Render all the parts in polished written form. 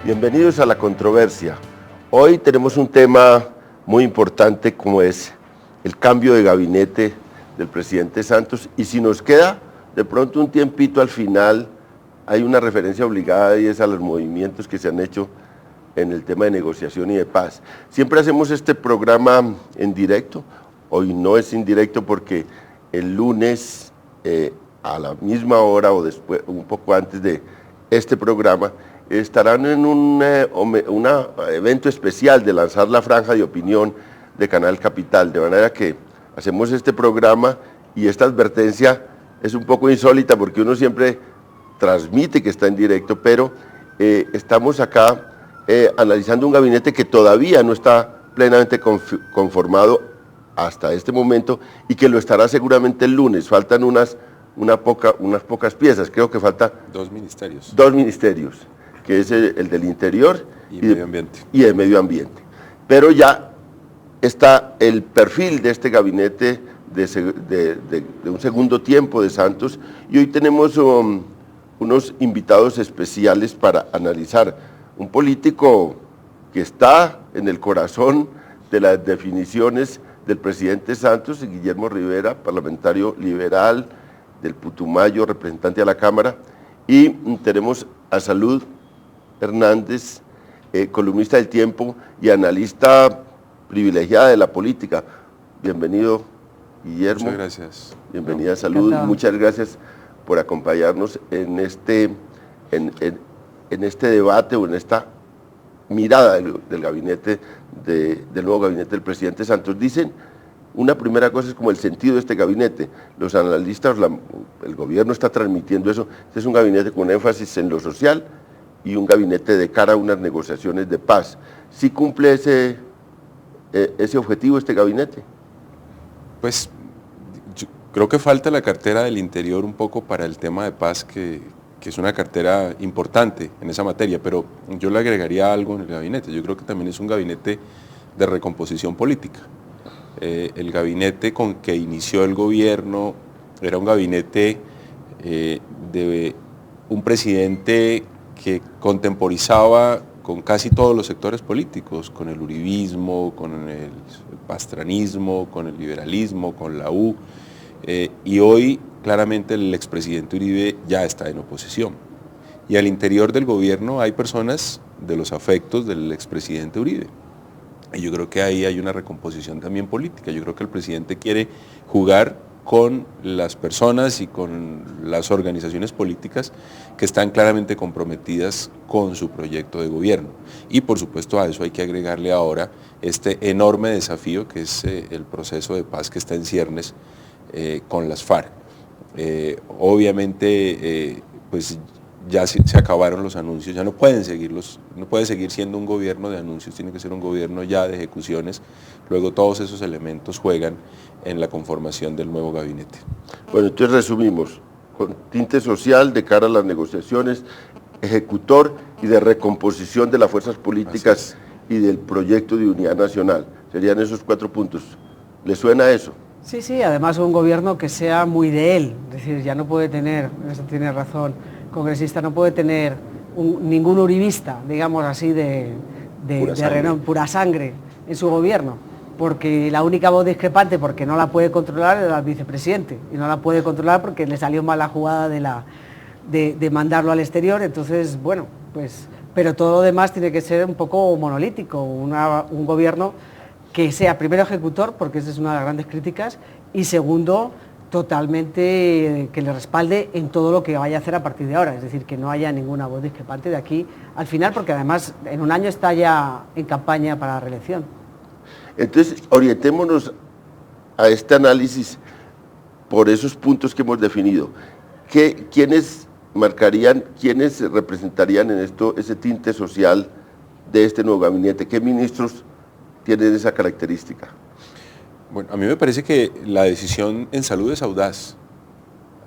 Bienvenidos a La Controversia. Hoy tenemos un tema muy importante como es el cambio de gabinete del presidente Santos, y si nos queda de pronto un tiempito al final, hay una referencia obligada y es a los movimientos que se han hecho en el tema de negociación y de paz. Siempre hacemos este programa en directo, hoy no es indirecto porque el lunes a la misma hora o después, un poco antes de este programa, estarán en un evento especial de lanzar la franja de opinión de Canal Capital, de manera que hacemos este programa y esta advertencia es un poco insólita porque uno siempre transmite que está en directo, pero estamos acá analizando un gabinete que todavía no está plenamente conformado hasta este momento y que lo estará seguramente el lunes. Faltan unas pocas piezas, creo que falta dos ministerios, que es el del Interior y Medio Ambiente. Y el Medio Ambiente. Pero ya está el perfil de este gabinete de un segundo tiempo de Santos, y hoy tenemos unos invitados especiales para analizar un político que está en el corazón de las definiciones del presidente Santos, Guillermo Rivera, parlamentario liberal del Putumayo, representante a la Cámara, y tenemos a Salud Hernández, columnista del Tiempo y analista privilegiada de la política. Bienvenido, Guillermo. Muchas gracias. Bienvenida, Salud. Muchas gracias por acompañarnos en este debate o en esta mirada del gabinete, del nuevo gabinete del presidente Santos. Dicen, una primera cosa es como el sentido de este gabinete. Los analistas, el gobierno está transmitiendo eso. Este es un gabinete con énfasis en lo social y un gabinete de cara a unas negociaciones de paz. ¿Sí cumple ese objetivo este gabinete? Pues yo creo que falta la cartera del Interior un poco para el tema de paz, que es una cartera importante en esa materia, pero yo le agregaría algo en el gabinete. Yo creo que también es un gabinete de recomposición política. El gabinete con que inició el gobierno era un gabinete de un presidente que contemporizaba con casi todos los sectores políticos, con el uribismo, con el pastranismo, con el liberalismo, con la U, y hoy claramente el expresidente Uribe ya está en oposición. Y al interior del gobierno hay personas de los afectos del expresidente Uribe. Y yo creo que ahí hay una recomposición también política. Yo creo que el presidente quiere jugar con las personas y con las organizaciones políticas que están claramente comprometidas con su proyecto de gobierno. Y por supuesto a eso hay que agregarle ahora este enorme desafío que es el proceso de paz que está en ciernes con las FARC. Obviamente pues ya se acabaron los anuncios, ya no pueden seguirlos, no puede seguir siendo un gobierno de anuncios, tiene que ser un gobierno ya de ejecuciones. Luego todos esos elementos juegan en la conformación del nuevo gabinete. Bueno, entonces resumimos, con tinte social de cara a las negociaciones, ejecutor y de recomposición de las fuerzas políticas y del proyecto de unidad nacional. Serían esos 4 puntos. ¿Le suena eso? Sí, además un gobierno que sea muy de él, es decir, ya no puede tener, eso tiene razón, congresista, no puede tener ningún uribista, digamos así, de renombre, pura sangre en su gobierno, porque la única voz discrepante, porque no la puede controlar, es el vicepresidente, y no la puede controlar porque le salió mal la jugada de mandarlo al exterior. Entonces, bueno, pues, pero todo lo demás tiene que ser un poco monolítico, un gobierno que sea primero ejecutor, porque esa es una de las grandes críticas, y segundo, totalmente que le respalde en todo lo que vaya a hacer a partir de ahora, es decir, que no haya ninguna voz discrepante de aquí al final, porque además en un año está ya en campaña para la reelección. Entonces, orientémonos a este análisis por esos puntos que hemos definido. ¿Quiénes marcarían, quiénes representarían en esto ese tinte social de este nuevo gabinete? ¿Qué ministros tienen esa característica? Bueno, a mí me parece que la decisión en salud es audaz.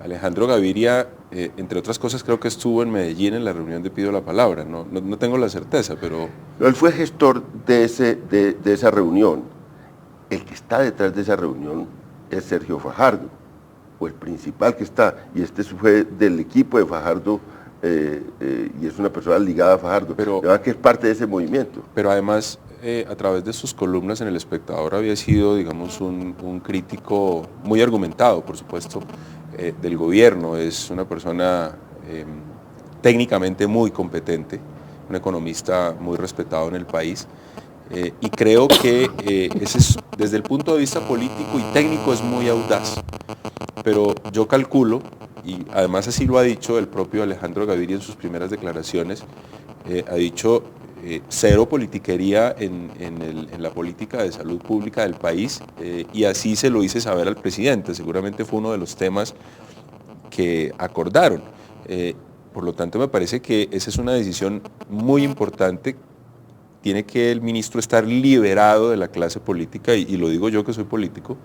Alejandro Gaviria, entre otras cosas, creo que estuvo en Medellín en la reunión de Pido la Palabra, no tengo la certeza, pero... Él fue gestor de esa reunión. El que está detrás de esa reunión es Sergio Fajardo, o el principal que está, y este fue del equipo de Fajardo y es una persona ligada a Fajardo, pero que es parte de ese movimiento. Pero además, a través de sus columnas en El Espectador había sido, digamos, un crítico muy argumentado, por supuesto, del gobierno. Es una persona técnicamente muy competente, un economista muy respetado en el país. Y creo que desde el punto de vista político y técnico es muy audaz. Pero yo calculo, y además así lo ha dicho el propio Alejandro Gaviria en sus primeras declaraciones, ha dicho cero politiquería en la política de salud pública del país, y así se lo hice saber al presidente. Seguramente fue uno de los temas que acordaron. Por lo tanto, me parece que esa es una decisión muy importante. Tiene que el ministro estar liberado de la clase política, y lo digo yo que soy político,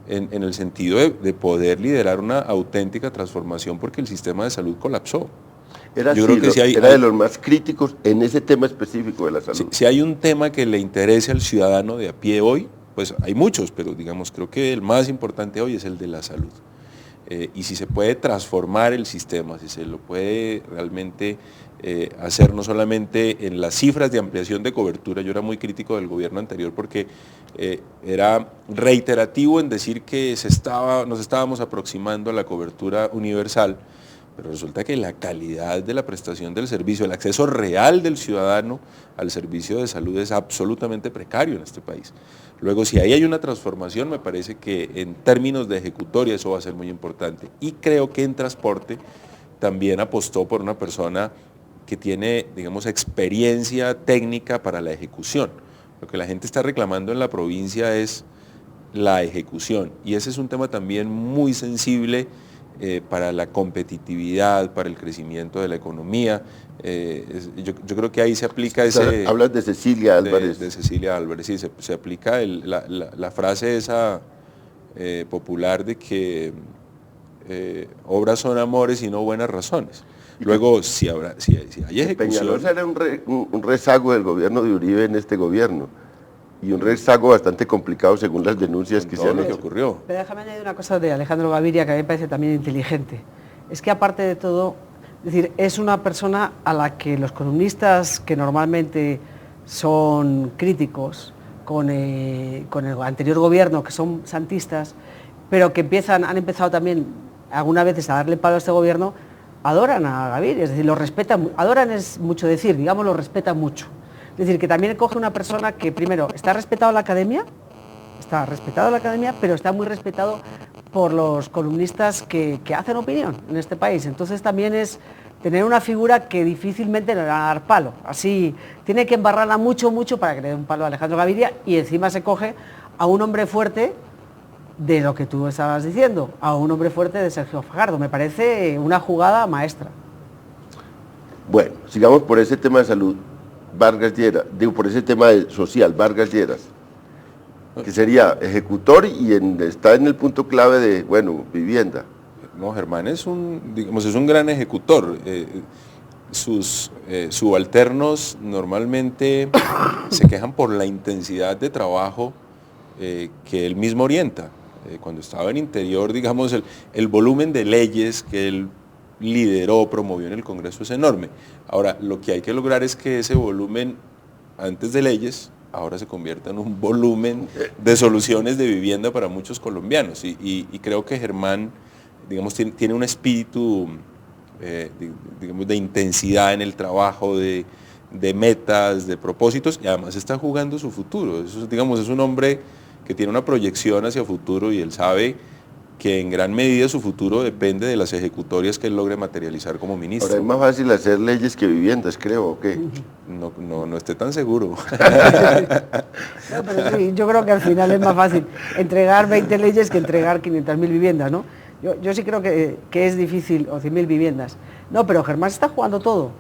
en el sentido de poder liderar una auténtica transformación, porque el sistema de salud colapsó. Era de los más críticos en ese tema específico de la salud. Si hay un tema que le interese al ciudadano de a pie hoy, pues hay muchos, pero digamos, creo que el más importante hoy es el de la salud. Y si se puede transformar el sistema, si se lo puede realmente hacer no solamente en las cifras de ampliación de cobertura. Yo era muy crítico del gobierno anterior porque era reiterativo en decir que nos estábamos aproximando a la cobertura universal, pero resulta que la calidad de la prestación del servicio, el acceso real del ciudadano al servicio de salud es absolutamente precario en este país. Luego, si ahí hay una transformación, me parece que en términos de ejecutoria eso va a ser muy importante. Y creo que en transporte también apostó por una persona que tiene, digamos, experiencia técnica para la ejecución. Lo que la gente está reclamando en la provincia es la ejecución, y ese es un tema también muy sensible para la competitividad, para el crecimiento de la economía. Yo creo que ahí se aplica ese... Hablas de Cecilia Álvarez. De Cecilia Álvarez, sí, se aplica la frase esa popular de que obras son amores y no buenas razones. Luego, si hay ejecución... Peñalosa era un rezago del gobierno de Uribe en este gobierno, y un rezago bastante complicado según las denuncias que se han hecho. Ocurrió. Pero déjame añadir una cosa de Alejandro Gaviria que a mí me parece también inteligente. Es que aparte de todo, es decir, es una persona a la que los columnistas que normalmente son críticos con el anterior gobierno, que son santistas, pero que han empezado también algunas veces a darle palo a este gobierno, adoran a Gaviria, es decir, lo respetan. Adoran es mucho decir, digamos, lo respetan mucho. Es decir, que también coge una persona que primero está respetado en la academia, pero está muy respetado por los columnistas que hacen opinión en este país. Entonces también es tener una figura que difícilmente le va a dar palo. Así tiene que embarrarla mucho para que le dé un palo a Alejandro Gaviria, y encima se coge a un hombre fuerte de lo que tú estabas diciendo, a un hombre fuerte de Sergio Fajardo. Me parece una jugada maestra. Bueno, sigamos por ese tema de salud. Vargas Lleras, por ese tema social, Vargas Lleras, que sería ejecutor y está en el punto clave de, vivienda. No, Germán es un gran ejecutor. Sus subalternos normalmente se quejan por la intensidad de trabajo que él mismo orienta. Cuando estaba en Interior, digamos, el volumen de leyes que él lideró, promovió en el Congreso es enorme. Ahora, lo que hay que lograr es que ese volumen, antes de leyes, ahora se convierta en un volumen de soluciones de vivienda para muchos colombianos. Y creo que Germán, digamos, tiene un espíritu, digamos, de intensidad en el trabajo, de metas, de propósitos, y además está jugando su futuro. Eso, digamos, es un hombre que tiene una proyección hacia futuro, y él sabe que en gran medida su futuro depende de las ejecutorias que él logre materializar como ministro. Ahora es más fácil hacer leyes que viviendas, creo, ¿o qué? No esté tan seguro. No, pero sí, yo creo que al final es más fácil entregar 20 leyes que entregar 500.000 viviendas, ¿no? Yo sí creo que es difícil, o 100.000 viviendas. No, pero Germán está jugando todo.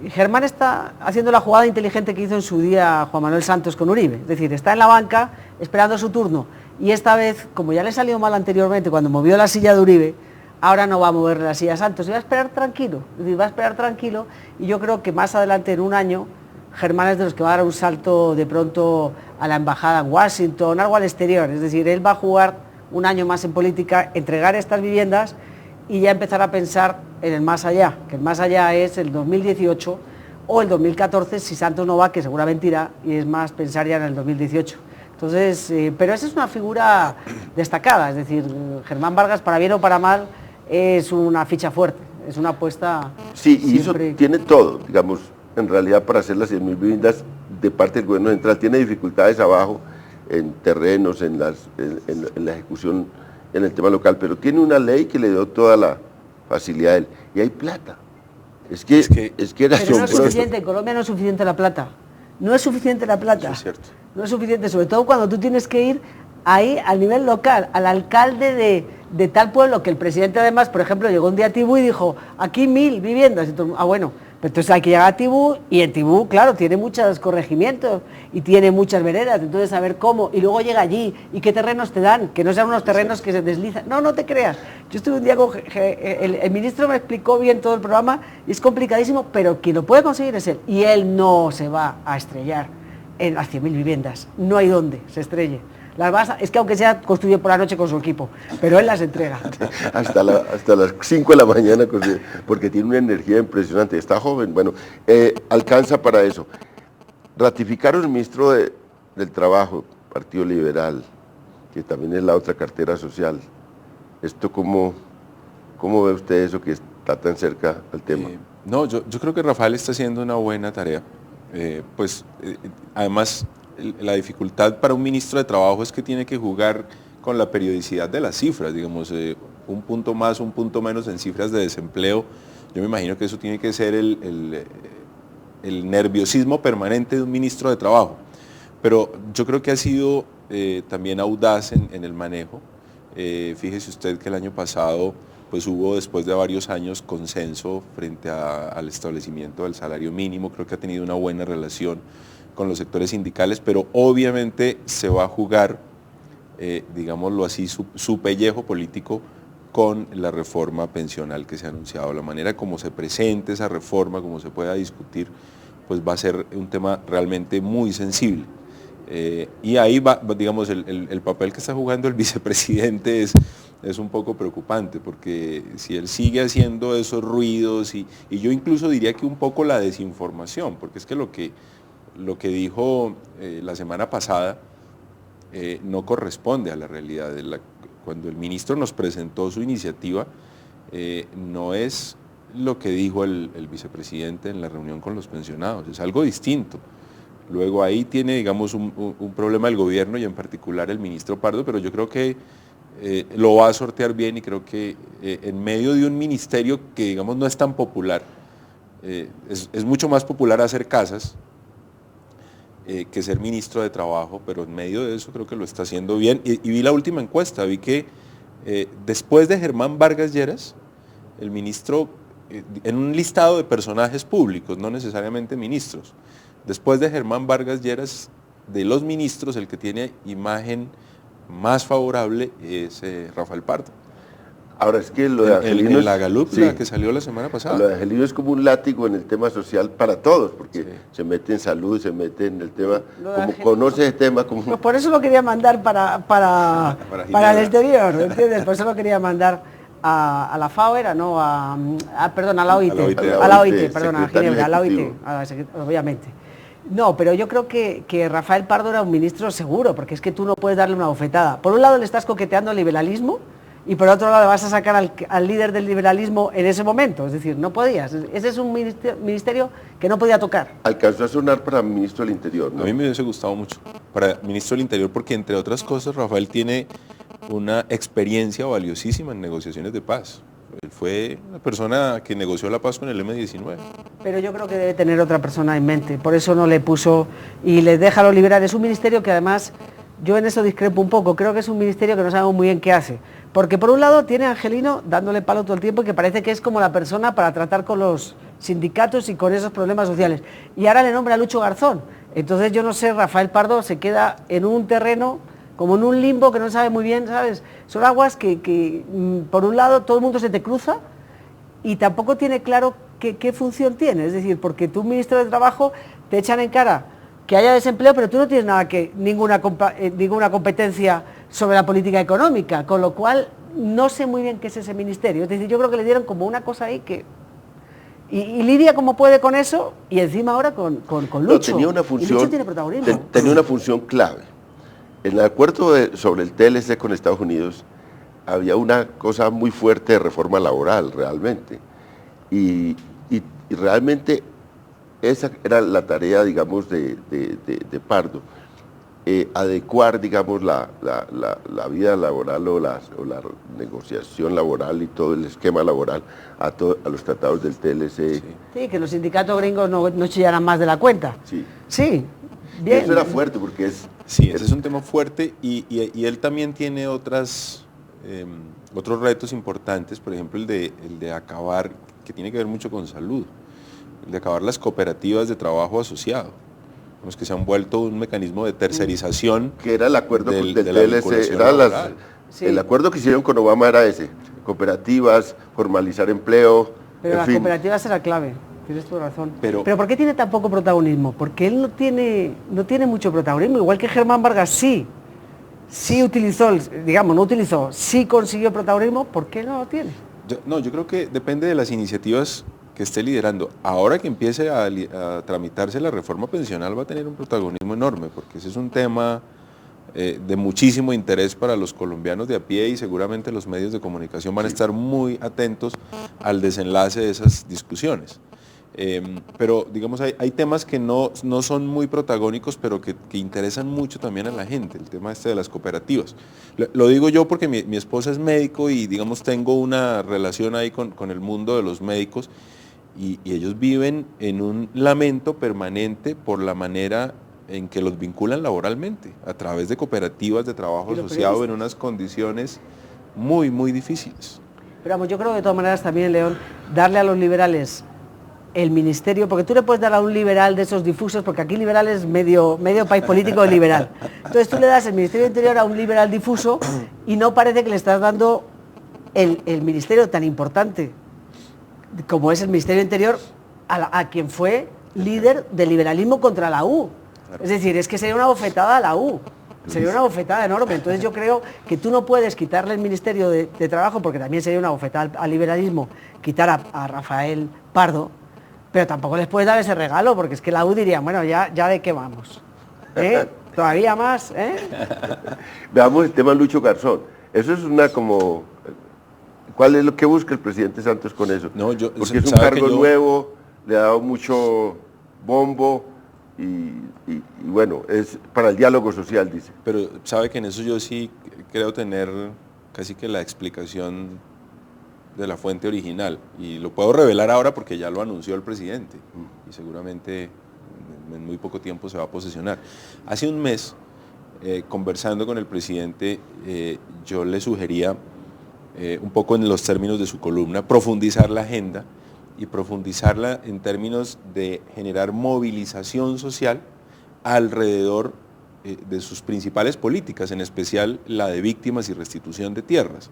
Germán está haciendo la jugada inteligente que hizo en su día Juan Manuel Santos con Uribe. Es decir, está en la banca esperando su turno. Y esta vez, como ya le salió mal anteriormente cuando movió la silla de Uribe, ahora no va a mover la silla a Santos, y va a esperar tranquilo. Es decir, va a esperar tranquilo, y yo creo que más adelante, en un año, Germán es de los que va a dar un salto de pronto a la embajada en Washington, algo al exterior. Es decir, él va a jugar un año más en política, entregar estas viviendas y ya empezar a pensar en el más allá, que el más allá es el 2018 o el 2014 si Santos no va, que seguramente irá, y es más pensar ya en el 2018. Entonces, pero esa es una figura destacada, es decir, Germán Vargas, para bien o para mal, es una ficha fuerte, es una apuesta. Sí, y siempre... eso tiene todo, digamos, en realidad para hacer las 100.000 viviendas de parte del gobierno central, tiene dificultades abajo en terrenos, en la ejecución, en el tema local, pero tiene una ley que le dio toda la facilidad a él, y hay plata. Es que era pero no es suficiente, en Colombia no es suficiente la plata. No es suficiente la plata. Eso es cierto. No es suficiente, sobre todo cuando tú tienes que ir ahí al nivel local, al alcalde de tal pueblo, que el presidente además, por ejemplo, llegó un día a Tibú y dijo, aquí 1.000 viviendas. Y todo, bueno, pero entonces hay que llegar a Tibú, y en Tibú, claro, tiene muchos corregimientos y tiene muchas veredas, entonces saber cómo, y luego llega allí, y qué terrenos te dan, que no sean unos terrenos que se deslizan. No te creas. Yo estuve un día con el ministro, me explicó bien todo el programa, y es complicadísimo, pero quien lo puede conseguir es él, y él no se va a estrellar en las 100.000 viviendas, no hay donde se estrelle. Es que aunque sea, construye por la noche con su equipo, pero él las entrega. hasta las 5 de la mañana, porque tiene una energía impresionante, está joven, bueno, alcanza para eso. Ratificaron el ministro del Trabajo, Partido Liberal, que también es la otra cartera social. ¿Esto cómo ve usted eso que está tan cerca al tema? No, yo creo que Rafael está haciendo una buena tarea. Además, la dificultad para un ministro de Trabajo es que tiene que jugar con la periodicidad de las cifras, digamos, un punto más, un punto menos en cifras de desempleo. Yo me imagino que eso tiene que ser el nerviosismo permanente de un ministro de Trabajo. Pero yo creo que ha sido también audaz en el manejo. Fíjese usted que el año pasado pues hubo, después de varios años, consenso frente al establecimiento del salario mínimo. Creo que ha tenido una buena relación con los sectores sindicales, pero obviamente se va a jugar, digámoslo así, su pellejo político con la reforma pensional que se ha anunciado. La manera como se presente esa reforma, como se pueda discutir, pues va a ser un tema realmente muy sensible. Y ahí va, digamos, el papel que está jugando el vicepresidente es un poco preocupante, porque si él sigue haciendo esos ruidos, y yo incluso diría que un poco la desinformación, porque es que lo que dijo la semana pasada no corresponde a la realidad. Cuando el ministro nos presentó su iniciativa, no es lo que dijo el vicepresidente en la reunión con los pensionados, es algo distinto. Luego ahí tiene, digamos, un problema el gobierno, y en particular el ministro Pardo, pero yo creo que lo va a sortear bien, y creo que en medio de un ministerio que, digamos, no es tan popular, es mucho más popular hacer casas que ser ministro de Trabajo, pero en medio de eso creo que lo está haciendo bien. Y vi la última encuesta, vi que después de Germán Vargas Lleras, el ministro, en un listado de personajes públicos, no necesariamente ministros, después de Germán Vargas Lleras, de los ministros, el que tiene imagen más favorable es Rafael Pardo. Ahora es que lo de Angelino en la Galup, sí, que salió la semana pasada. Lo de Angelino es como un látigo en el tema social para todos, porque sí, se mete en salud, se mete en el tema, como Angelino, conoce el tema. Como... Pues por eso lo quería mandar para el exterior, ¿entiendes? Por eso lo quería mandar a la FAO, era, ¿no? Perdón, a la OIT. A la OIT, perdón, a Ginebra, a la OIT, obviamente. No, pero yo creo que Rafael Pardo era un ministro seguro, porque es que tú no puedes darle una bofetada. Por un lado le estás coqueteando al liberalismo, y por otro lado vas a sacar al líder del liberalismo en ese momento, es decir, no podías. Ese es un ministerio que no podía tocar. Alcanzó a sonar para ministro del Interior, ¿no? A mí me hubiese gustado mucho para ministro del Interior, porque entre otras cosas Rafael tiene una experiencia valiosísima en negociaciones de paz. Él fue la persona que negoció la paz con el M-19. Pero yo creo que debe tener otra persona en mente, por eso no le puso y les deja a los liberales. Es un ministerio que además, yo en eso discrepo un poco, creo que es un ministerio que no sabemos muy bien qué hace. Porque por un lado tiene a Angelino dándole palo todo el tiempo, que parece que es como la persona para tratar con los sindicatos y con esos problemas sociales. Y ahora le nombra a Lucho Garzón. Entonces yo no sé, Rafael Pardo se queda en un terreno, como en un limbo que no sabe muy bien, ¿sabes? Son aguas que por un lado todo el mundo se te cruza y tampoco tiene claro qué función tiene. Es decir, porque tú, ministro de Trabajo, te echan en cara que haya desempleo, pero tú no tienes ninguna competencia sobre la política económica, con lo cual no sé muy bien qué es ese ministerio. Es decir, yo creo que le dieron como una cosa ahí que... Y lidia como puede con eso, y encima ahora con Lucho. No, tenía una función, y Lucho tiene protagonismo. Tenía una función clave. En el acuerdo sobre el TLC con Estados Unidos había una cosa muy fuerte de reforma laboral, realmente. Y realmente esa era la tarea, digamos, de Pardo. Adecuar, digamos, la vida laboral o la negociación laboral y todo el esquema laboral a los tratados del TLC. Sí, que los sindicatos gringos no chillaran más de la cuenta. Sí, bien. Y eso era fuerte porque es... Sí, ese es un tema fuerte y él también tiene otros retos importantes, por ejemplo el de acabar, que tiene que ver mucho con salud, el de acabar las cooperativas de trabajo asociado. Los que se han vuelto un mecanismo de tercerización. Que era el acuerdo del TLC, el acuerdo que hicieron con Obama era ese, cooperativas, formalizar empleo. Pero las cooperativas era clave, tienes tu razón. Pero ¿por qué tiene tan poco protagonismo? Porque él no tiene mucho protagonismo, igual que Germán Vargas sí utilizó, sí consiguió protagonismo, ¿por qué no lo tiene? Yo creo que depende de las iniciativas que esté liderando. Ahora que empiece a tramitarse la reforma pensional va a tener un protagonismo enorme, porque ese es un tema de muchísimo interés para los colombianos de a pie y seguramente los medios de comunicación van a estar muy atentos al desenlace de esas discusiones. Pero digamos hay temas que no son muy protagónicos, pero que interesan mucho también a la gente, el tema de las cooperativas. Lo digo yo porque mi esposa es médico y digamos tengo una relación ahí con el mundo de los médicos y ellos viven en un lamento permanente por la manera en que los vinculan laboralmente, a través de cooperativas de trabajo asociado en unas condiciones muy, muy difíciles. Pero vamos, yo creo que de todas maneras también, León, darle a los liberales el ministerio, porque tú le puedes dar a un liberal de esos difusos, porque aquí liberal es medio país político liberal. Entonces tú le das el Ministerio de Interior a un liberal difuso y no parece que le estás dando el ministerio tan importante como es el Ministerio de Interior a quien fue líder del liberalismo contra la U. Es decir, es que sería una bofetada a la U. Sería una bofetada enorme. Entonces yo creo que tú no puedes quitarle el Ministerio de Trabajo, porque también sería una bofetada al liberalismo, quitar a Rafael Pardo, pero tampoco les puedes dar ese regalo, porque es que la U diría, bueno, ya de qué vamos. Todavía más, Veamos el tema Lucho Garzón. Eso es ¿cuál es lo que busca el presidente Santos con eso? Porque es un cargo nuevo, le ha dado mucho bombo y bueno, es para el diálogo social, dice. Pero sabe que en eso yo sí creo tener casi que la explicación de la fuente original y lo puedo revelar ahora porque ya lo anunció el presidente y seguramente en muy poco tiempo se va a posesionar. Hace un mes, conversando con el presidente, yo le sugería un poco en los términos de su columna, profundizar la agenda y profundizarla en términos de generar movilización social alrededor de sus principales políticas, en especial la de víctimas y restitución de tierras.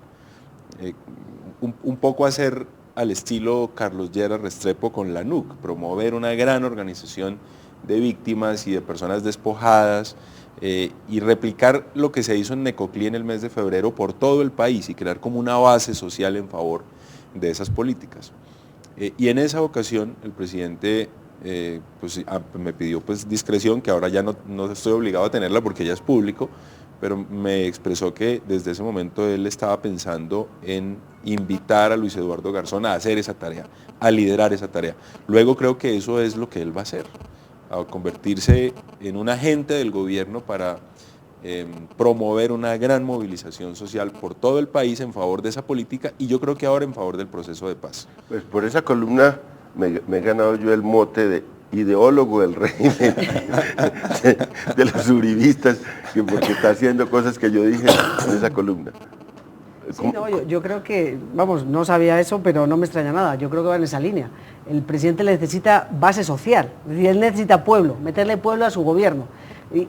Un poco hacer al estilo Carlos Lleras Restrepo con la NUC, promover una gran organización de víctimas y de personas despojadas, y replicar lo que se hizo en Necoclí en el mes de febrero por todo el país y crear como una base social en favor de esas políticas. Y en esa ocasión el presidente me pidió discreción, que ahora ya no estoy obligado a tenerla porque ya es público, pero me expresó que desde ese momento él estaba pensando en invitar a Luis Eduardo Garzón a hacer esa tarea, a liderar esa tarea. Luego creo que eso es lo que él va a hacer, a convertirse en un agente del gobierno para promover una gran movilización social por todo el país en favor de esa política y yo creo que ahora en favor del proceso de paz. Pues por esa columna me he ganado yo el mote de ideólogo del régimen de los uribistas, porque está haciendo cosas que yo dije en esa columna. Sí, no, yo creo que, no sabía eso, pero no me extraña nada, yo creo que va en esa línea. El presidente necesita base social, es decir, él necesita pueblo, meterle pueblo a su gobierno.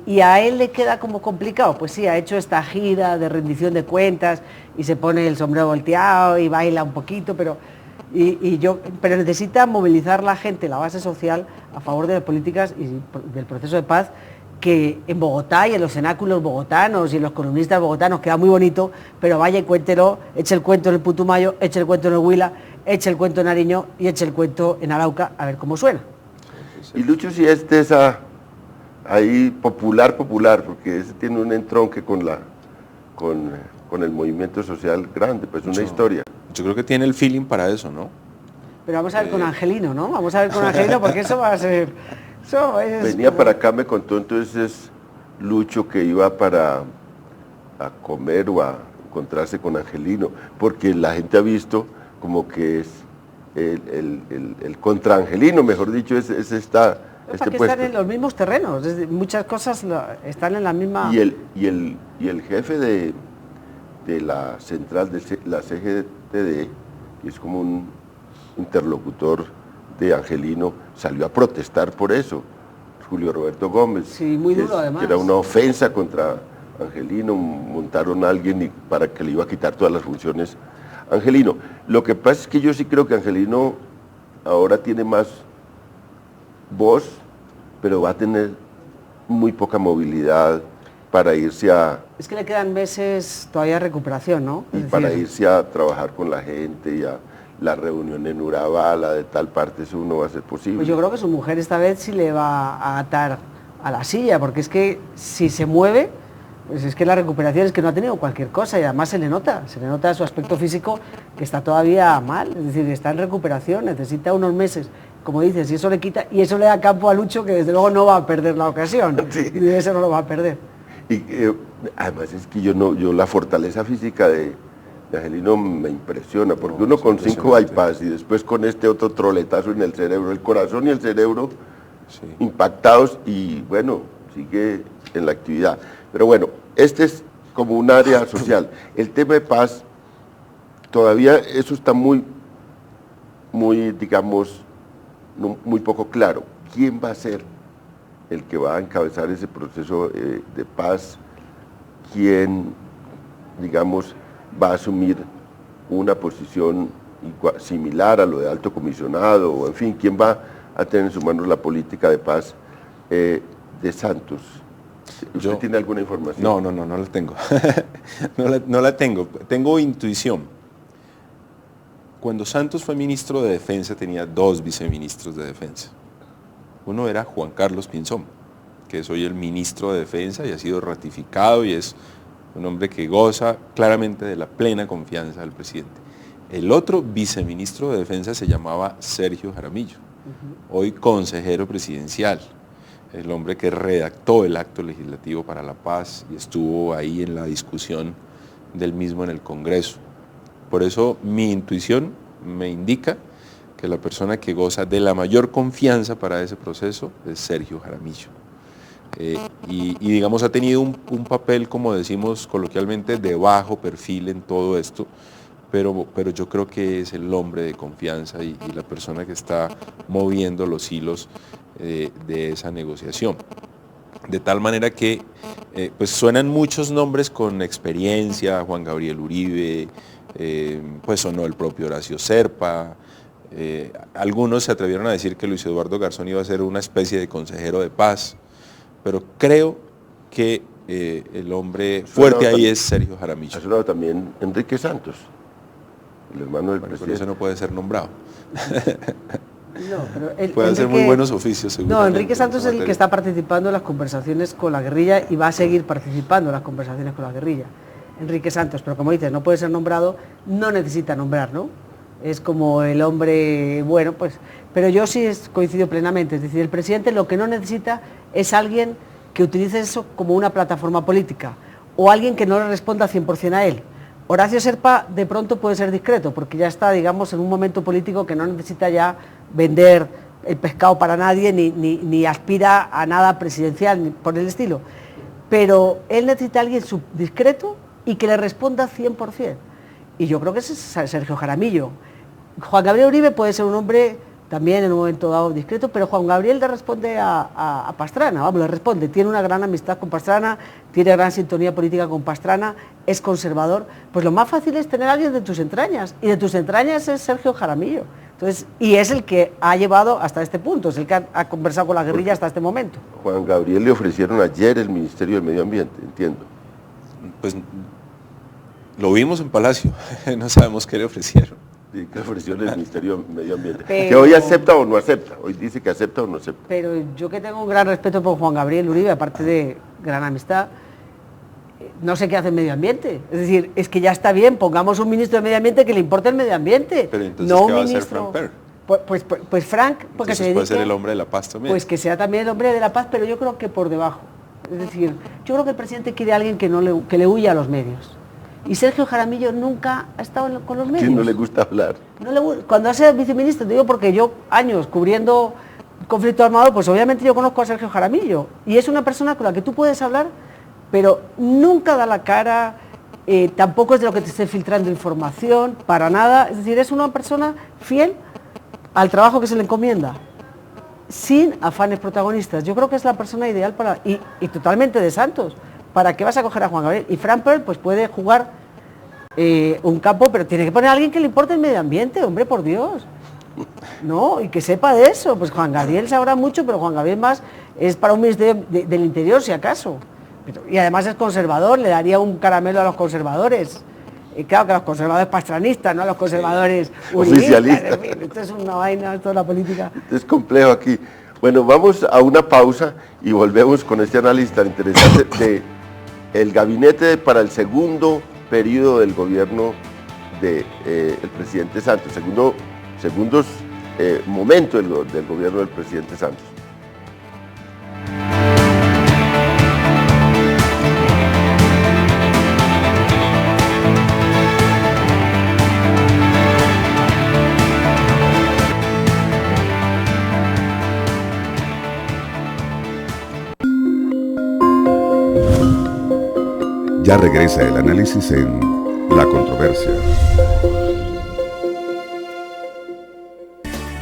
Y a él le queda como complicado, pues sí, ha hecho esta gira de rendición de cuentas y se pone el sombrero volteado y baila un poquito, pero necesita movilizar la gente, la base social, a favor de las políticas y del proceso de paz que en Bogotá y en los cenáculos bogotanos y en los columnistas bogotanos queda muy bonito, pero vaya y cuéntelo, eche el cuento en el Putumayo, eche el cuento en el Huila, eche el cuento en Nariño y eche el cuento en Arauca, a ver cómo suena. Y Lucho, si ahí popular, porque ese tiene un entronque con el movimiento social grande, pues una historia. Yo creo que tiene el feeling para eso, ¿no? Pero vamos a ver con Angelino, ¿no? Vamos a ver con Angelino porque eso va a ser... Venía para acá, me contó entonces Lucho que iba a comer o a encontrarse con Angelino, porque la gente ha visto como que es el contra Angelino, mejor dicho, es este puesto. Están en los mismos terrenos, muchas cosas están en la misma... Y el jefe de la central de la CGTD, que es como un interlocutor de Angelino, salió a protestar por eso, Julio Roberto Gómez. Sí, muy duro además. Que era una ofensa contra Angelino, montaron a alguien para que le iba a quitar todas las funciones a Angelino. Lo que pasa es que yo sí creo que Angelino ahora tiene más voz, pero va a tener muy poca movilidad para irse a... Es que le quedan meses todavía de recuperación, ¿no? Para irse a trabajar con la gente y a la reunión en Urabá, la de tal parte, eso no va a ser posible. Pues yo creo que su mujer esta vez sí le va a atar a la silla, porque es que si se mueve, pues es que la recuperación es que no ha tenido cualquier cosa y además se le nota su aspecto físico que está todavía mal, es decir, está en recuperación, necesita unos meses, como dices, y eso le quita, y eso le da campo a Lucho, que desde luego no va a perder la ocasión, sí. Y eso no lo va a perder. Y además es que yo la fortaleza física de Angelino me impresiona, porque uno con 5 bypass y después con este otro troletazo en el cerebro, el corazón y el cerebro impactados y bueno, sigue en la actividad. Pero bueno, este es como un área social. El tema de paz, todavía eso está muy, digamos, muy poco claro. ¿Quién va a ser el que va a encabezar ese proceso de paz? ¿Quién, digamos, va a asumir una posición similar a lo de alto comisionado? O en fin, ¿quién va a tener en sus manos la política de paz de Santos? ¿Usted tiene alguna información? No la tengo. no la tengo. Tengo intuición. Cuando Santos fue ministro de Defensa tenía 2 viceministros de Defensa. Uno era Juan Carlos Pinzón, que es hoy el ministro de Defensa y ha sido ratificado y es un hombre que goza claramente de la plena confianza del presidente. El otro viceministro de Defensa se llamaba Sergio Jaramillo, hoy consejero presidencial, el hombre que redactó el acto legislativo para la paz y estuvo ahí en la discusión del mismo en el Congreso. Por eso mi intuición me indica que la persona que goza de la mayor confianza para ese proceso es Sergio Jaramillo. Y digamos ha tenido un papel, como decimos coloquialmente, de bajo perfil en todo esto, pero yo creo que es el hombre de confianza y la persona que está moviendo los hilos de esa negociación. De tal manera que pues suenan muchos nombres con experiencia, Juan Gabriel Uribe, pues sonó el propio Horacio Serpa, algunos se atrevieron a decir que Luis Eduardo Garzón iba a ser una especie de consejero de paz, pero creo que el hombre fuerte ahí es Sergio Jaramillo. Ha sonado también Enrique Santos, el hermano del presidente. Pero ese no puede ser nombrado. No, pero puede hacer muy buenos oficios, seguramente. No, Enrique Santos es el que está participando en las conversaciones con la guerrilla y va a seguir participando en las conversaciones con la guerrilla. Enrique Santos, pero como dices, no puede ser nombrado, no necesita nombrar, ¿no? Es como el hombre, bueno, pues, pero yo sí coincido plenamente, es decir, el presidente lo que no necesita es alguien que utilice eso como una plataforma política o alguien que no le responda 100% a él. Horacio Serpa de pronto puede ser discreto porque ya está, digamos, en un momento político que no necesita ya vender el pescado para nadie ni aspira a nada presidencial ni por el estilo, pero él necesita a alguien discreto y que le responda 100%. Y yo creo que ese es Sergio Jaramillo. Juan Gabriel Uribe puede ser un hombre también en un momento dado discreto, pero Juan Gabriel le responde a Pastrana, vamos, le responde, tiene una gran amistad con Pastrana, tiene gran sintonía política con Pastrana, es conservador, pues lo más fácil es tener a alguien de tus entrañas, y de tus entrañas es Sergio Jaramillo. Entonces, y es el que ha llevado hasta este punto, es el que ha conversado con la guerrilla hasta este momento. Juan Gabriel le ofrecieron ayer el Ministerio del Medio Ambiente, entiendo. Pues lo vimos en Palacio, no sabemos qué le ofrecieron. Sí, que le ofrecieron el Ministerio del Medio Ambiente. Pero, que hoy acepta o no acepta, hoy dice que acepta o no acepta. Pero yo que tengo un gran respeto por Juan Gabriel Uribe, aparte de gran amistad, no sé qué hace el medio ambiente. Es decir, es que ya está bien, pongamos un ministro de medio ambiente que le importe el medio ambiente. Pero entonces, no ¿qué un va a hacer ministro... Frank Perr? Pues Frank, porque Entonces se dedique, puede ser el hombre de la paz también. pues que sea también el hombre de la paz, pero yo creo que por debajo. Es decir, yo creo que el presidente quiere a alguien que le huya a los medios. Y Sergio Jaramillo nunca ha estado con los medios. ¿Quién no le gusta hablar? Cuando hace viceministro, te digo porque yo años cubriendo conflicto armado, pues obviamente yo conozco a Sergio Jaramillo. Y es una persona con la que tú puedes hablar, pero nunca da la cara, tampoco es de lo que te esté filtrando información, para nada. Es decir, es una persona fiel al trabajo que se le encomienda, sin afanes protagonistas. Yo creo que es la persona ideal para, y totalmente de Santos. ¿Para qué vas a coger a Juan Gabriel? Y Frank Perr pues puede jugar un campo, pero tiene que poner a alguien que le importe el medio ambiente, hombre, por Dios. No, y que sepa de eso. Pues Juan Gabriel sabrá mucho, pero Juan Gabriel más es para un ministerio del Interior, si acaso. Y además es conservador, le daría un caramelo a los conservadores. Y claro que a los conservadores pastranistas, no a los conservadores oficialistas. En fin, esto es una vaina, toda la política. Es complejo aquí. Bueno, vamos a una pausa y volvemos con este análisis tan interesante de el gabinete para el segundo periodo del gobierno del presidente Santos, segundos momentos del gobierno del presidente Santos. Ya regresa el análisis en La Controversia.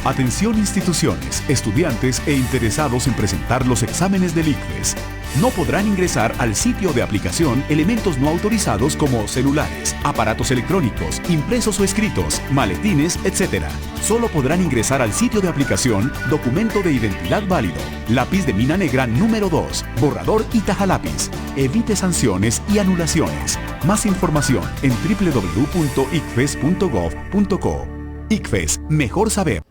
Atención instituciones, estudiantes e interesados en presentar los exámenes del ICFES. No podrán ingresar al sitio de aplicación elementos no autorizados como celulares, aparatos electrónicos, impresos o escritos, maletines, etc. Solo podrán ingresar al sitio de aplicación documento de identidad válido, lápiz de mina negra número 2, borrador y tajalápiz. Evite sanciones y anulaciones. Más información en www.icfes.gov.co. ICFES, mejor saber.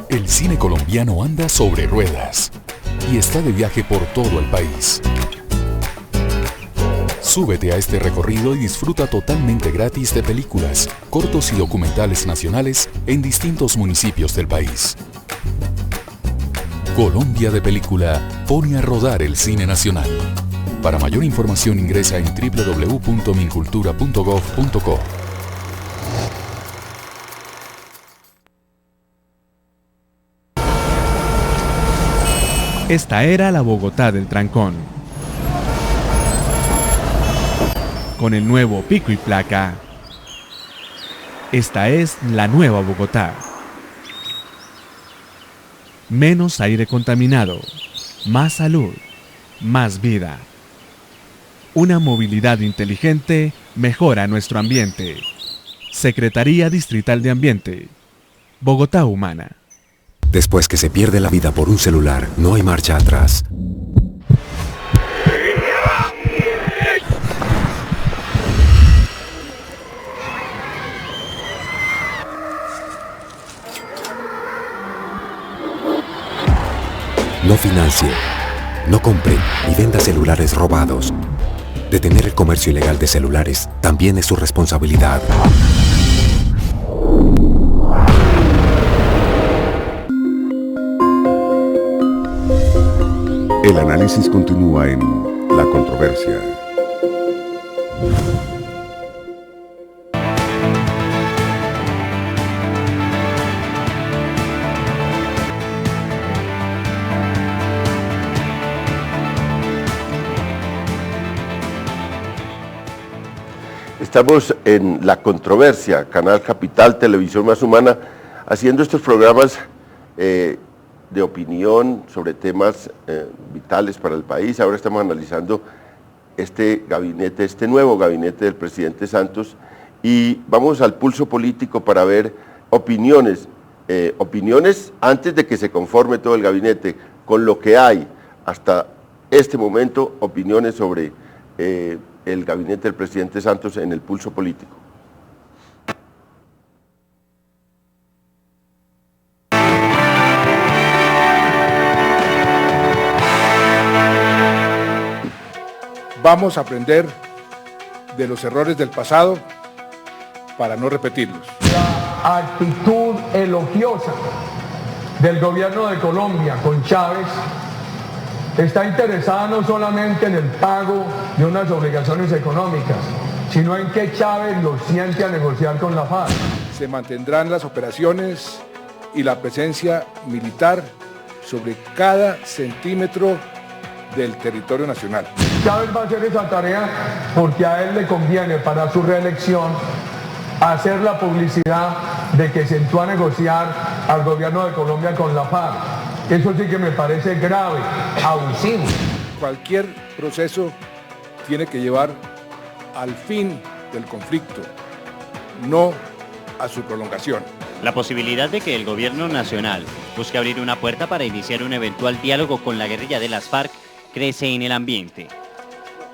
El cine colombiano anda sobre ruedas y está de viaje por todo el país. Súbete a este recorrido y disfruta totalmente gratis de películas, cortos y documentales nacionales en distintos municipios del país. Colombia de Película pone a rodar el cine nacional. Para mayor información ingresa en www.mincultura.gov.co. Esta era la Bogotá del trancón. Con el nuevo pico y placa. Esta es la nueva Bogotá. Menos aire contaminado, más salud, más vida. Una movilidad inteligente mejora nuestro ambiente. Secretaría Distrital de Ambiente. Bogotá Humana. Después que se pierde la vida por un celular, no hay marcha atrás. No financie, no compre y venda celulares robados. Detener el comercio ilegal de celulares también es su responsabilidad. El análisis continúa en La Controversia. Estamos en La Controversia, Canal Capital, Televisión Más Humana, haciendo estos programas de opinión sobre temas vitales para el país. Ahora estamos analizando este gabinete, este nuevo gabinete del presidente Santos, y vamos al pulso político para ver opiniones antes de que se conforme todo el gabinete, con lo que hay hasta este momento, opiniones sobre el gabinete del presidente Santos en el pulso político. Vamos a aprender de los errores del pasado para no repetirlos. La actitud elogiosa del gobierno de Colombia con Chávez está interesada no solamente en el pago de unas obligaciones económicas, sino en que Chávez lo siente a negociar con la FARC. Se mantendrán las operaciones y la presencia militar sobre cada centímetro del territorio nacional. Chávez va a hacer esa tarea porque a él le conviene para su reelección hacer la publicidad de que sentó a negociar al gobierno de Colombia con la FARC. Eso sí que me parece grave, abusivo. Cualquier proceso tiene que llevar al fin del conflicto, no a su prolongación. La posibilidad de que el gobierno nacional busque abrir una puerta para iniciar un eventual diálogo con la guerrilla de las FARC crece en el ambiente.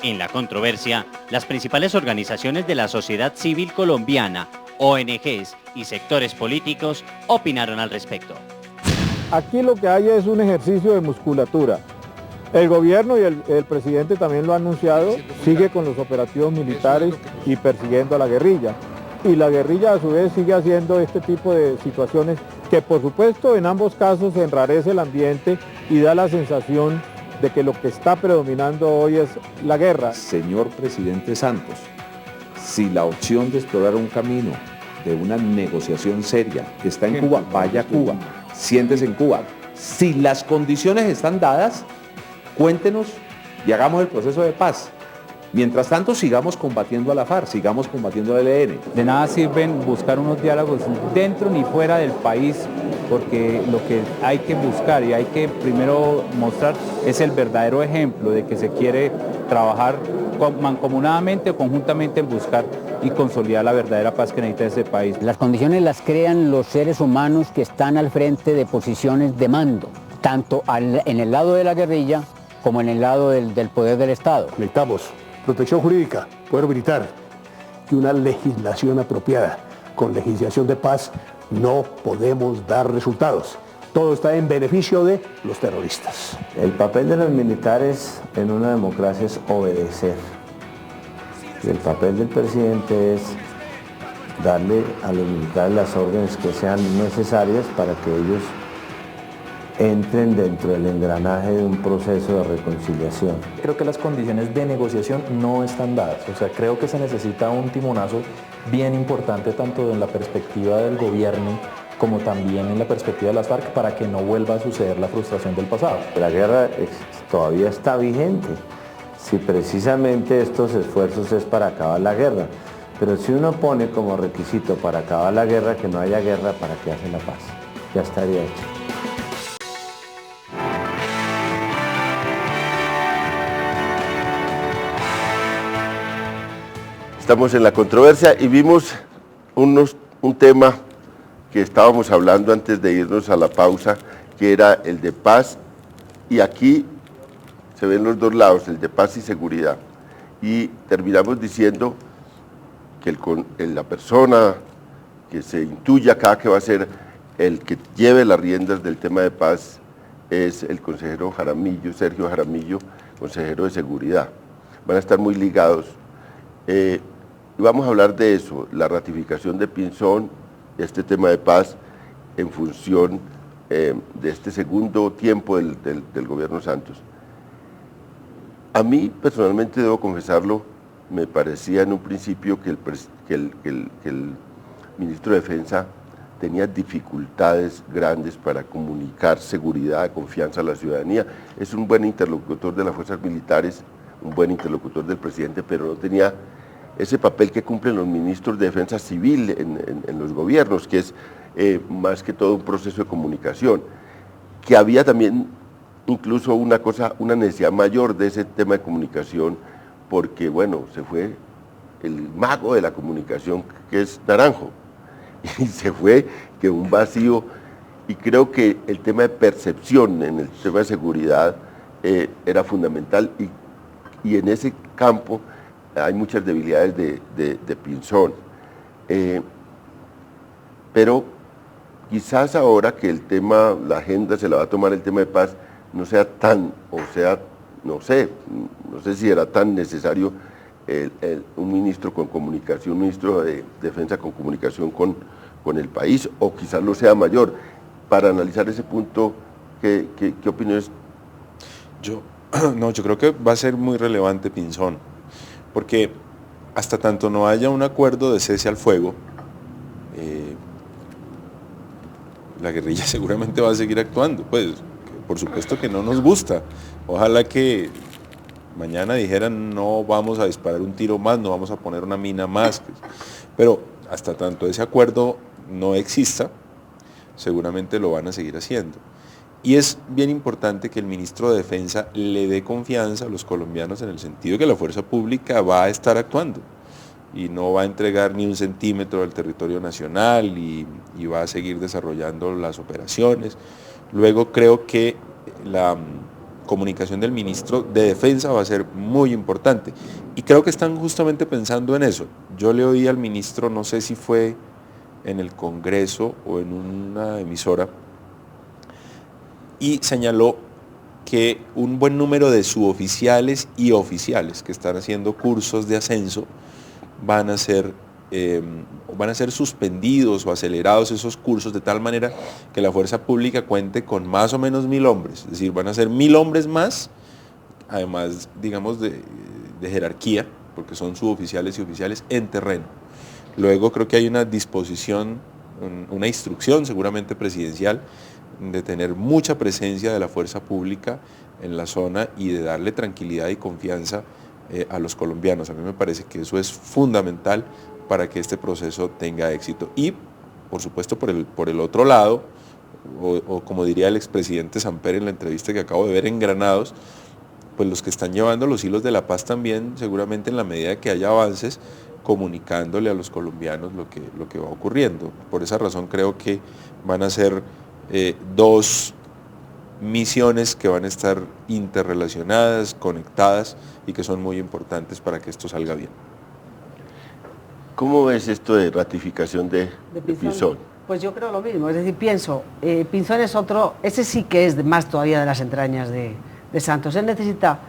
En la controversia, las principales organizaciones de la sociedad civil colombiana, ONGs y sectores políticos opinaron al respecto. Aquí lo que hay es un ejercicio de musculatura. El gobierno y el presidente también lo ha anunciado, sigue con los operativos militares y persiguiendo a la guerrilla. Y la guerrilla a su vez sigue haciendo este tipo de situaciones que por supuesto en ambos casos enrarece el ambiente y da la sensación de que lo que está predominando hoy es la guerra. Señor presidente Santos, si la opción de explorar un camino de una negociación seria está en Cuba, vaya a Cuba, siéntese en Cuba. Si las condiciones están dadas, cuéntenos y hagamos el proceso de paz. Mientras tanto, sigamos combatiendo a la FARC, sigamos combatiendo al ELN. De nada sirven buscar unos diálogos dentro ni fuera del país, porque lo que hay que buscar y hay que primero mostrar es el verdadero ejemplo de que se quiere trabajar mancomunadamente o conjuntamente en buscar y consolidar la verdadera paz que necesita este país. Las condiciones las crean los seres humanos que están al frente de posiciones de mando, tanto en el lado de la guerrilla como en el lado del poder del Estado. Necesitamos protección jurídica, poder militar y una legislación apropiada. Con legislación de paz no podemos dar resultados. Todo está en beneficio de los terroristas. El papel de los militares en una democracia es obedecer. Y el papel del presidente es darle a los militares las órdenes que sean necesarias para que ellos entren dentro del engranaje de un proceso de reconciliación. Creo que las condiciones de negociación no están dadas, o sea, creo que se necesita un timonazo bien importante tanto en la perspectiva del gobierno como también en la perspectiva de las FARC para que no vuelva a suceder la frustración del pasado. La guerra todavía está vigente, si precisamente estos esfuerzos es para acabar la guerra, pero si uno pone como requisito para acabar la guerra que no haya guerra, ¿para qué hace la paz? Ya estaría hecho. Estamos en la controversia y vimos un tema que estábamos hablando antes de irnos a la pausa, que era el de paz, y aquí se ven los dos lados, el de paz y seguridad. Y terminamos diciendo que la persona que se intuye acá que va a ser el que lleve las riendas del tema de paz es el consejero Jaramillo, Sergio Jaramillo, consejero de seguridad. Van a estar muy ligados. Y vamos a hablar de eso, la ratificación de Pinzón, este tema de paz en función de este segundo tiempo del gobierno Santos. A mí, personalmente, debo confesarlo, me parecía en un principio que el ministro de Defensa tenía dificultades grandes para comunicar seguridad, confianza a la ciudadanía. Es un buen interlocutor de las fuerzas militares, un buen interlocutor del presidente, pero no tenía ese papel que cumplen los ministros de defensa civil en los gobiernos, que es más que todo un proceso de comunicación, que había también incluso una necesidad mayor de ese tema de comunicación, porque bueno, se fue el mago de la comunicación, que es Naranjo. y se fue, quedó un vacío, y creo que el tema de percepción en el tema de seguridad era fundamental, y en ese campo hay muchas debilidades de Pinzón. Pero quizás ahora que el tema, la agenda se la va a tomar el tema de paz, no sea tan, o sea, no sé si era tan necesario un ministro con comunicación, un ministro de defensa con comunicación con el país, o quizás lo sea mayor. Para analizar ese punto, ¿qué opiniones? Yo creo que va a ser muy relevante Pinzón, porque hasta tanto no haya un acuerdo de cese al fuego, la guerrilla seguramente va a seguir actuando, pues por supuesto que no nos gusta. Ojalá que mañana dijeran no vamos a disparar un tiro más, no vamos a poner una mina más, pero hasta tanto ese acuerdo no exista, seguramente lo van a seguir haciendo. Y es bien importante que el ministro de Defensa le dé confianza a los colombianos en el sentido de que la fuerza pública va a estar actuando y no va a entregar ni un centímetro del territorio nacional y va a seguir desarrollando las operaciones. Luego creo que la comunicación del ministro de Defensa va a ser muy importante y creo que están justamente pensando en eso. Yo le oí al ministro, no sé si fue en el Congreso o en una emisora, y señaló que un buen número de suboficiales y oficiales que están haciendo cursos de ascenso van a ser suspendidos o acelerados esos cursos de tal manera que la fuerza pública cuente con más o menos 1000 hombres, es decir, van a ser 1000 hombres más, además, digamos, de jerarquía, porque son suboficiales y oficiales en terreno. Luego creo que hay una disposición, una instrucción seguramente presidencial, de tener mucha presencia de la fuerza pública en la zona y de darle tranquilidad y confianza a los colombianos. A mí me parece que eso es fundamental para que este proceso tenga éxito. Y, por supuesto, por el otro lado, o como diría el expresidente Samper en la entrevista que acabo de ver en Granados, pues los que están llevando los hilos de la paz también, seguramente en la medida que haya avances, comunicándole a los colombianos lo que va ocurriendo. Por esa razón creo que van a ser dos misiones que van a estar interrelacionadas, conectadas y que son muy importantes para que esto salga bien. ¿Cómo ves esto de ratificación de Pinzón? Pues yo creo lo mismo, es decir, pienso, Pinzón es otro, ese sí que es más todavía de las entrañas de Santos. Él necesita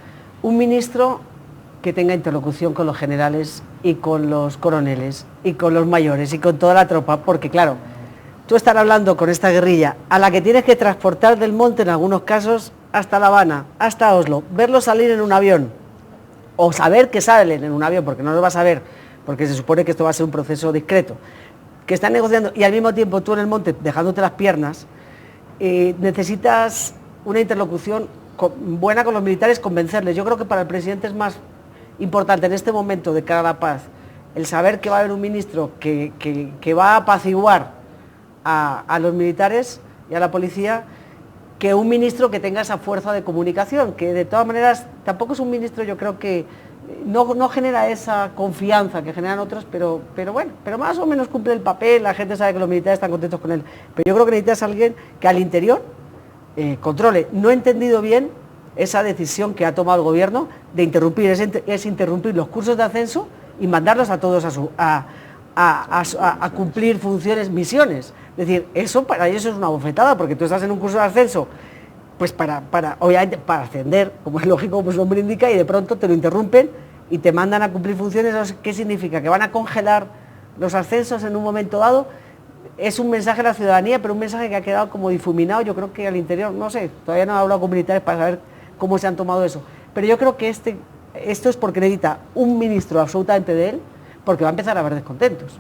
un ministro que tenga interlocución con los generales y con los coroneles y con los mayores y con toda la tropa, porque claro, tú estar hablando con esta guerrilla a la que tienes que transportar del monte en algunos casos hasta La Habana, hasta Oslo, verlos salir en un avión o saber que salen en un avión, porque no lo vas a ver, porque se supone que esto va a ser un proceso discreto, que están negociando y al mismo tiempo tú en el monte dejándote las piernas, necesitas una interlocución buena con los militares, convencerles. Yo creo que para el presidente es más importante en este momento de cara a la paz el saber que va a haber un ministro que va a apaciguar a los militares y a la policía, que un ministro que tenga esa fuerza de comunicación, que de todas maneras tampoco es un ministro, yo creo que no genera esa confianza que generan otros, pero bueno, pero más o menos cumple el papel, la gente sabe que los militares están contentos con él, pero yo creo que necesitas a alguien que al interior controle. No he entendido bien esa decisión que ha tomado el gobierno de interrumpir, es interrumpir los cursos de ascenso y mandarlos a todos a cumplir funciones, misiones. Es decir, eso para ellos es una bofetada, porque tú estás en un curso de ascenso, pues obviamente para ascender, como es lógico, pues su nombre indica, y de pronto te lo interrumpen y te mandan a cumplir funciones. ¿Qué significa? ¿Que van a congelar los ascensos en un momento dado? Es un mensaje a la ciudadanía, pero un mensaje que ha quedado como difuminado, yo creo que al interior, no sé, todavía no he hablado con militares para saber cómo se han tomado eso. Pero yo creo que esto es porque necesita un ministro absolutamente de él, porque va a empezar a haber descontentos.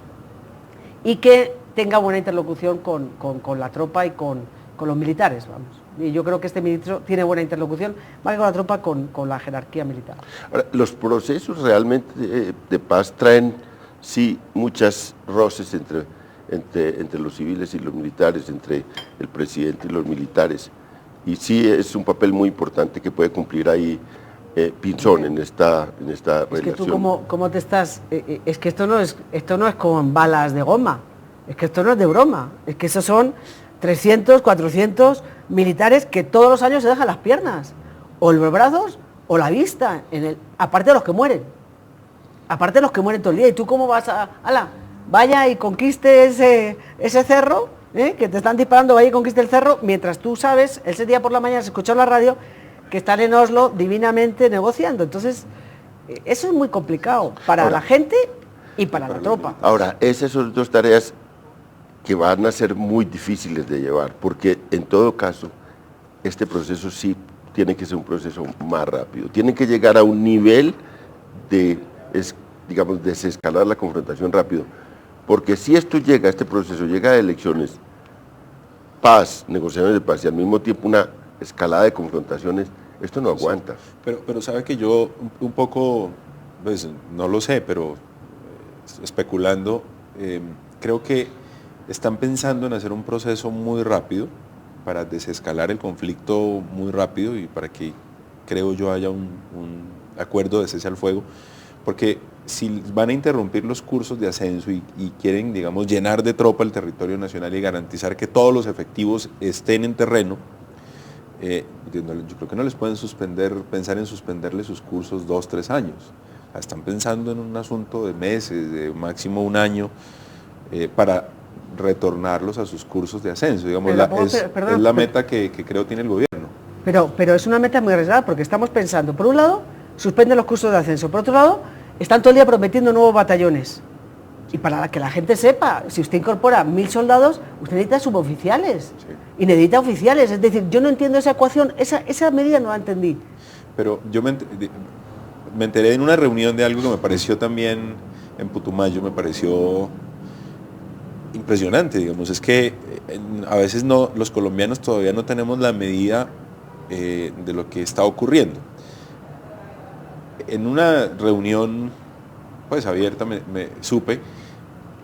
Y que tenga buena interlocución con la tropa y con los militares, vamos. Y yo creo que este ministro tiene buena interlocución, más que con la tropa, con la jerarquía militar. Ahora, los procesos realmente de paz traen, sí, muchas roces entre los civiles y los militares, entre el presidente y los militares. Y sí es un papel muy importante que puede cumplir ahí Pinzón en esta relación. Es que tú cómo te estás... es que esto no es con balas de goma. Es que esto no es de broma, es que esos son 300, 400 militares que todos los años se dejan las piernas, o los brazos, o la vista, aparte de los que mueren. Aparte de los que mueren todo el día. ¿Y tú cómo vas vaya y conquiste ese cerro, que te están disparando, vaya y conquiste el cerro, mientras tú sabes, ese día por la mañana se escuchó en la radio que están en Oslo divinamente negociando? Entonces, eso es muy complicado para la gente y para la tropa. Ahora, esas son dos tareas que van a ser muy difíciles de llevar, porque en todo caso, este proceso sí tiene que ser un proceso más rápido. Tienen que llegar a un nivel de, digamos, desescalar la confrontación rápido. Porque si esto llega, este proceso llega a elecciones, paz, negociaciones de paz y al mismo tiempo una escalada de confrontaciones, esto no aguanta. Pero sabe que yo un poco, pues no lo sé, pero especulando, creo que están pensando en hacer un proceso muy rápido para desescalar el conflicto muy rápido y para que, creo yo, haya un acuerdo de cese al fuego, porque si van a interrumpir los cursos de ascenso y quieren, digamos, llenar de tropa el territorio nacional y garantizar que todos los efectivos estén en terreno, yo creo que no les pueden pensar en suspenderles sus cursos 2, 3 años. Están pensando en un asunto de meses, de máximo un año, para retornarlos a sus cursos de ascenso. Digamos, es la meta que creo tiene el gobierno. Pero es una meta muy arriesgada, porque estamos pensando, por un lado, suspenden los cursos de ascenso, por otro lado, están todo el día prometiendo nuevos batallones. Y para que la gente sepa, si usted incorpora 1000 soldados, usted necesita suboficiales, y necesita oficiales. Es decir, yo no entiendo esa ecuación, esa medida no la entendí. Pero yo me enteré en una reunión de algo que me pareció también en Putumayo, me pareció impresionante, digamos. Es que a veces los colombianos todavía no tenemos la medida de lo que está ocurriendo. En una reunión pues abierta me supe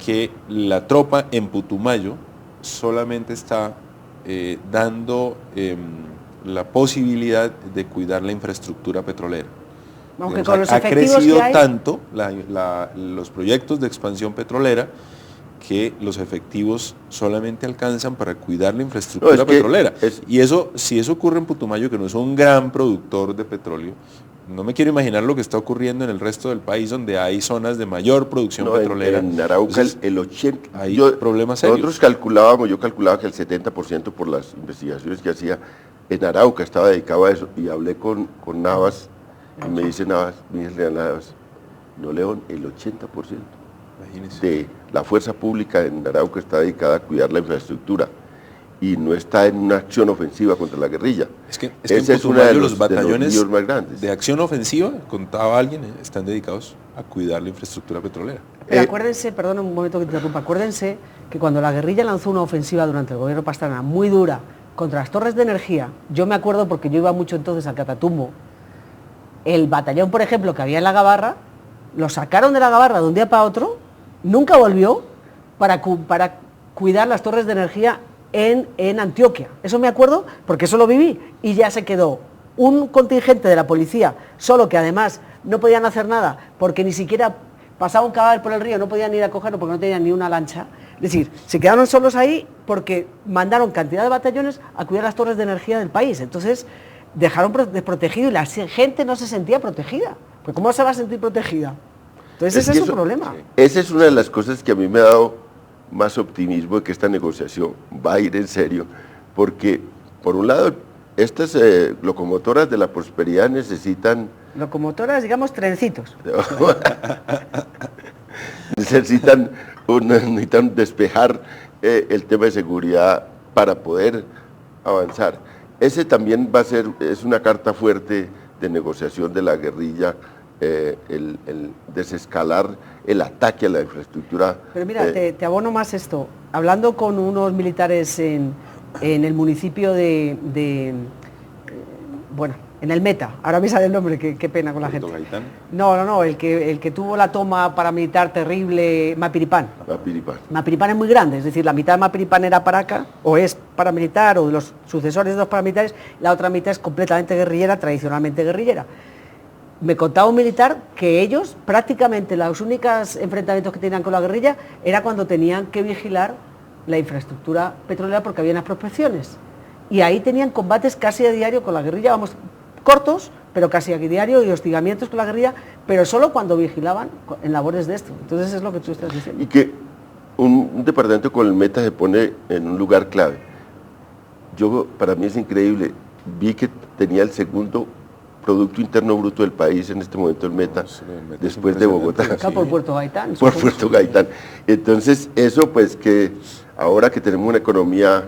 que la tropa en Putumayo solamente está dando la posibilidad de cuidar la infraestructura petrolera. Aunque con los ha efectivos crecido que hay, tanto los proyectos de expansión petrolera que los efectivos solamente alcanzan para cuidar la infraestructura petrolera. Y eso, si eso ocurre en Putumayo, que no es un gran productor de petróleo, no me quiero imaginar lo que está ocurriendo en el resto del país, donde hay zonas de mayor producción petrolera. En Arauca, entonces, el 80%, hay problemas serios. Nosotros yo calculaba que el 70% por las investigaciones que hacía en Arauca estaba dedicado a eso, y hablé con Navas, y me dice Navas, no, León, el 80% de la fuerza pública en Arauca está dedicada a cuidar la infraestructura y no está en una acción ofensiva contra la guerrilla. Es que en Putumayo los batallones más grandes de acción ofensiva, contaba alguien, están dedicados a cuidar la infraestructura petrolera. Pero acuérdense, perdón un momento que te interrumpa, acuérdense que cuando la guerrilla lanzó una ofensiva durante el gobierno Pastrana muy dura contra las torres de energía, yo me acuerdo porque yo iba mucho entonces al Catatumbo, el batallón, por ejemplo, que había en la Gabarra, lo sacaron de la Gabarra de un día para otro, nunca volvió para cuidar las torres de energía en Antioquia. Eso me acuerdo porque eso lo viví, y ya se quedó un contingente de la policía solo, que además no podían hacer nada porque ni siquiera pasaba un cadáver por el río, no podían ir a cogerlo porque no tenían ni una lancha. Es decir, se quedaron solos ahí porque mandaron cantidad de batallones a cuidar las torres de energía del país. Entonces dejaron desprotegido y la gente no se sentía protegida. Pues ¿cómo se va a sentir protegida? Entonces ese es un problema. Esa es una de las cosas que a mí me ha dado más optimismo de que esta negociación va a ir en serio, porque por un lado estas locomotoras de la prosperidad necesitan... Locomotoras, digamos, trencitos. necesitan despejar el tema de seguridad para poder avanzar. Ese también es una carta fuerte de negociación de la guerrilla, el desescalar el ataque a la infraestructura. Pero mira, te abono más esto. Hablando con unos militares en el municipio bueno, en el Meta, ahora me sale el nombre, qué pena con la gente. Gaitán. No, el que tuvo la toma paramilitar terrible, Mapiripán. Mapiripán es muy grande, es decir, la mitad de Mapiripán era Paraca, o es paramilitar, o de los sucesores de los paramilitares, la otra mitad es completamente guerrillera, tradicionalmente guerrillera. me contaba un militar que ellos prácticamente los únicos enfrentamientos que tenían con la guerrilla era cuando tenían que vigilar la infraestructura petrolera porque había unas prospecciones. Y ahí tenían combates casi a diario con la guerrilla, vamos, cortos, pero casi a diario, y hostigamientos con la guerrilla, pero solo cuando vigilaban en labores de esto. Entonces es lo que tú estás diciendo. Y que un departamento con el Meta se pone en un lugar clave. Para mí es increíble, vi que tenía el segundo Producto Interno Bruto del país en este momento, el Meta, después de Bogotá. Acá por Puerto Gaitán. Por Puerto Gaitán. Entonces, eso pues que ahora que tenemos una economía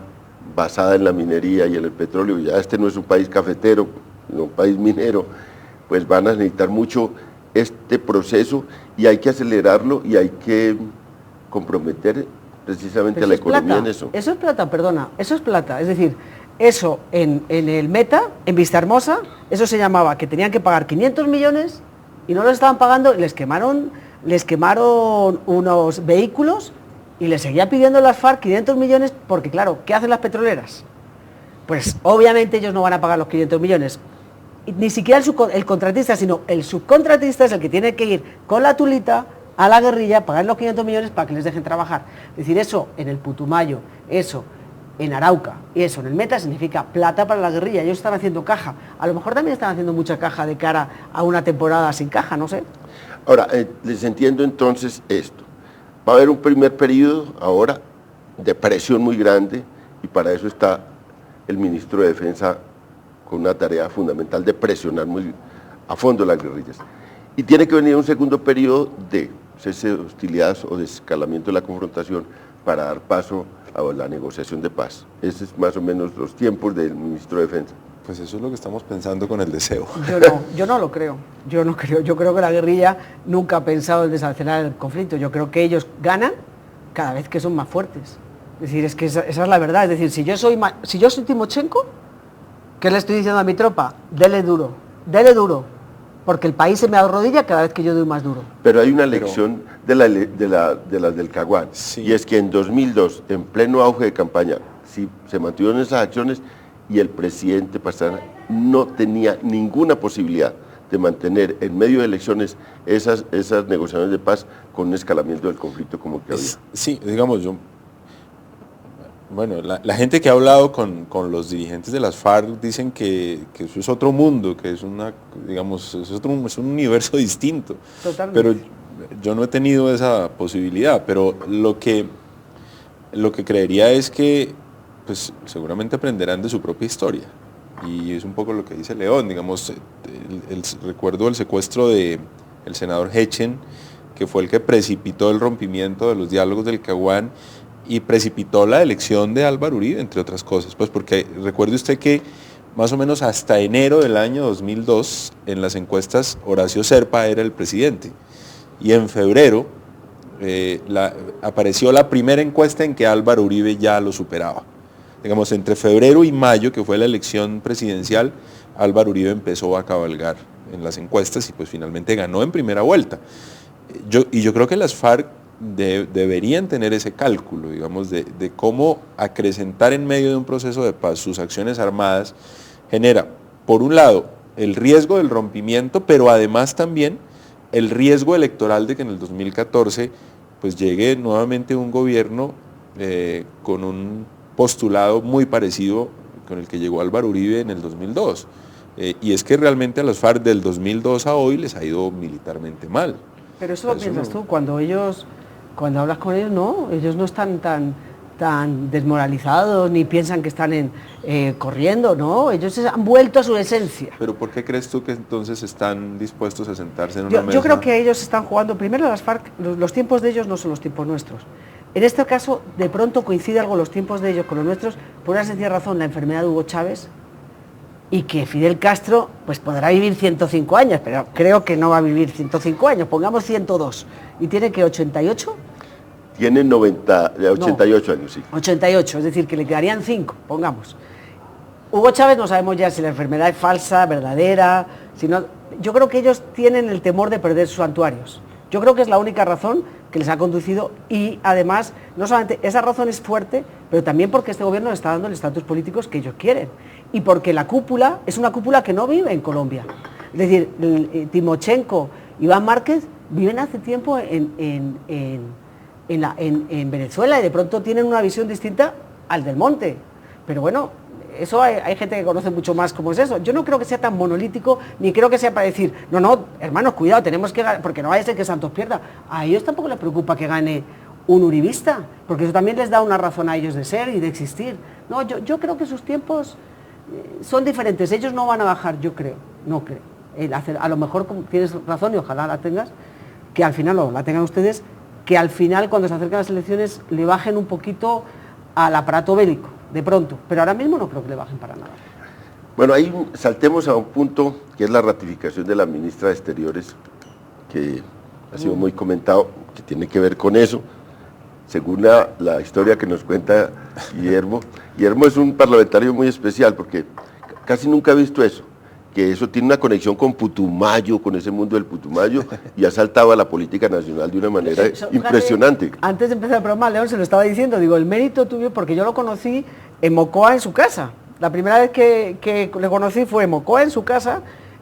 basada en la minería y en el petróleo, ya este no es un país cafetero, sino un país minero, pues van a necesitar mucho este proceso y hay que acelerarlo y hay que comprometer precisamente a la economía en eso. Eso es plata, perdona, eso es plata, es decir, eso en el Meta, en Vistahermosa, eso se llamaba que tenían que pagar 500 millones y no los estaban pagando, les quemaron unos vehículos y les seguía pidiendo las FARC 500 millones porque claro, ¿qué hacen las petroleras? Pues obviamente ellos no van a pagar los 500 millones, ni siquiera el contratista, sino el subcontratista es el que tiene que ir con la tulita a la guerrilla, pagar los 500 millones para que les dejen trabajar. Es decir, eso en el Putumayo, eso en Arauca y eso en el Meta significa plata para la guerrilla. Ellos están haciendo caja. A lo mejor también están haciendo mucha caja de cara a una temporada sin caja, no sé. Ahora, les entiendo entonces esto. Va a haber un primer periodo ahora de presión muy grande y para eso está el ministro de Defensa con una tarea fundamental de presionar muy a fondo las guerrillas. Y tiene que venir un segundo periodo de cese de hostilidades o de escalamiento de la confrontación para dar paso a la negociación de paz. Ese es más o menos los tiempos del ministro de Defensa. Pues eso es lo que estamos pensando con el deseo. Yo no lo creo. Yo creo que la guerrilla nunca ha pensado en desacelerar el conflicto. Yo creo que ellos ganan cada vez que son más fuertes. Es decir, es que esa es la verdad. Es decir, si yo soy Timochenko, ¿qué le estoy diciendo a mi tropa? Dele duro, porque el país se me arrodilla cada vez que yo doy más duro. Pero hay una lección de las del Caguán, sí. Y es que en 2002, en pleno auge de campaña, sí, se mantuvieron esas acciones y el presidente Pastrana no tenía ninguna posibilidad de mantener en medio de elecciones esas negociaciones de paz con un escalamiento del conflicto como que había. Sí, digamos, bueno, la gente que ha hablado con los dirigentes de las FARC dicen que eso es otro mundo, que es es un universo distinto. Totalmente. Pero yo no he tenido esa posibilidad, pero lo que creería es que pues seguramente aprenderán de su propia historia. Y es un poco lo que dice León, digamos, recuerdo el secuestro del senador Hechen, que fue el que precipitó el rompimiento de los diálogos del Caguán y precipitó la elección de Álvaro Uribe, entre otras cosas, pues porque recuerde usted que más o menos hasta enero del año 2002, en las encuestas Horacio Serpa era el presidente, y en febrero apareció la primera encuesta en que Álvaro Uribe ya lo superaba. Digamos, entre febrero y mayo, que fue la elección presidencial, Álvaro Uribe empezó a cabalgar en las encuestas y pues finalmente ganó en primera vuelta. Yo creo que las FARC deberían tener ese cálculo, digamos, de cómo acrecentar en medio de un proceso de paz sus acciones armadas genera, por un lado, el riesgo del rompimiento, pero además también el riesgo electoral de que en el 2014 pues llegue nuevamente un gobierno con un postulado muy parecido con el que llegó Álvaro Uribe en el 2002. Y es que realmente a las FARC del 2002 a hoy les ha ido militarmente mal. Pero eso lo piensas tú, cuando hablas con ellos, no, ellos no están tan desmoralizados ni piensan que están corriendo, no, ellos han vuelto a su esencia. Pero ¿por qué crees tú que entonces están dispuestos a sentarse en una mesa? Yo creo que ellos están jugando, primero las FARC, los tiempos de ellos no son los tiempos nuestros. En este caso, de pronto coincide algo los tiempos de ellos con los nuestros, por una sencilla razón, la enfermedad de Hugo Chávez, y que Fidel Castro pues podrá vivir 105 años, pero creo que no va a vivir 105 años, pongamos 102, y tiene que 88. Tiene 88 años, sí. 88, es decir, que le quedarían 5, pongamos. Hugo Chávez no sabemos ya si la enfermedad es falsa, verdadera, yo creo que ellos tienen el temor de perder sus santuarios. Yo creo que es la única razón que les ha conducido y además, no solamente esa razón es fuerte, pero también porque este gobierno les está dando el estatus políticos que ellos quieren y porque la cúpula es una cúpula que no vive en Colombia. Es Es decir, Timochenko, Iván Márquez viven hace tiempo en Venezuela y de pronto tienen una visión distinta al del Monte. Pero bueno, eso hay gente que conoce mucho más cómo es eso. Yo no creo que sea tan monolítico, ni creo que sea para decir, no, hermanos, cuidado, tenemos que ganar, porque no vaya a ser que Santos pierda. A ellos tampoco les preocupa que gane un uribista, porque eso también les da una razón a ellos de ser y de existir. No, yo creo que sus tiempos son diferentes. Ellos no van a bajar, yo creo, no creo. A lo mejor tienes razón y ojalá la tengas, que al final, o la tengan ustedes, que al final cuando se acercan las elecciones le bajen un poquito al aparato bélico, de pronto. Pero ahora mismo no creo que le bajen para nada. Bueno, ahí saltemos a un punto que es la ratificación de la ministra de Exteriores, que ha sido muy comentado, que tiene que ver con eso. Según la historia que nos cuenta Guillermo es un parlamentario muy especial porque casi nunca he visto eso, que eso tiene una conexión con Putumayo, con ese mundo del Putumayo, y ha saltado a la política nacional de una manera impresionante. Antes de empezar el programa, León se lo estaba diciendo, digo, el mérito tuyo, porque yo lo conocí en Mocoa, en su casa. La primera vez que le conocí fue en Mocoa, en su casa,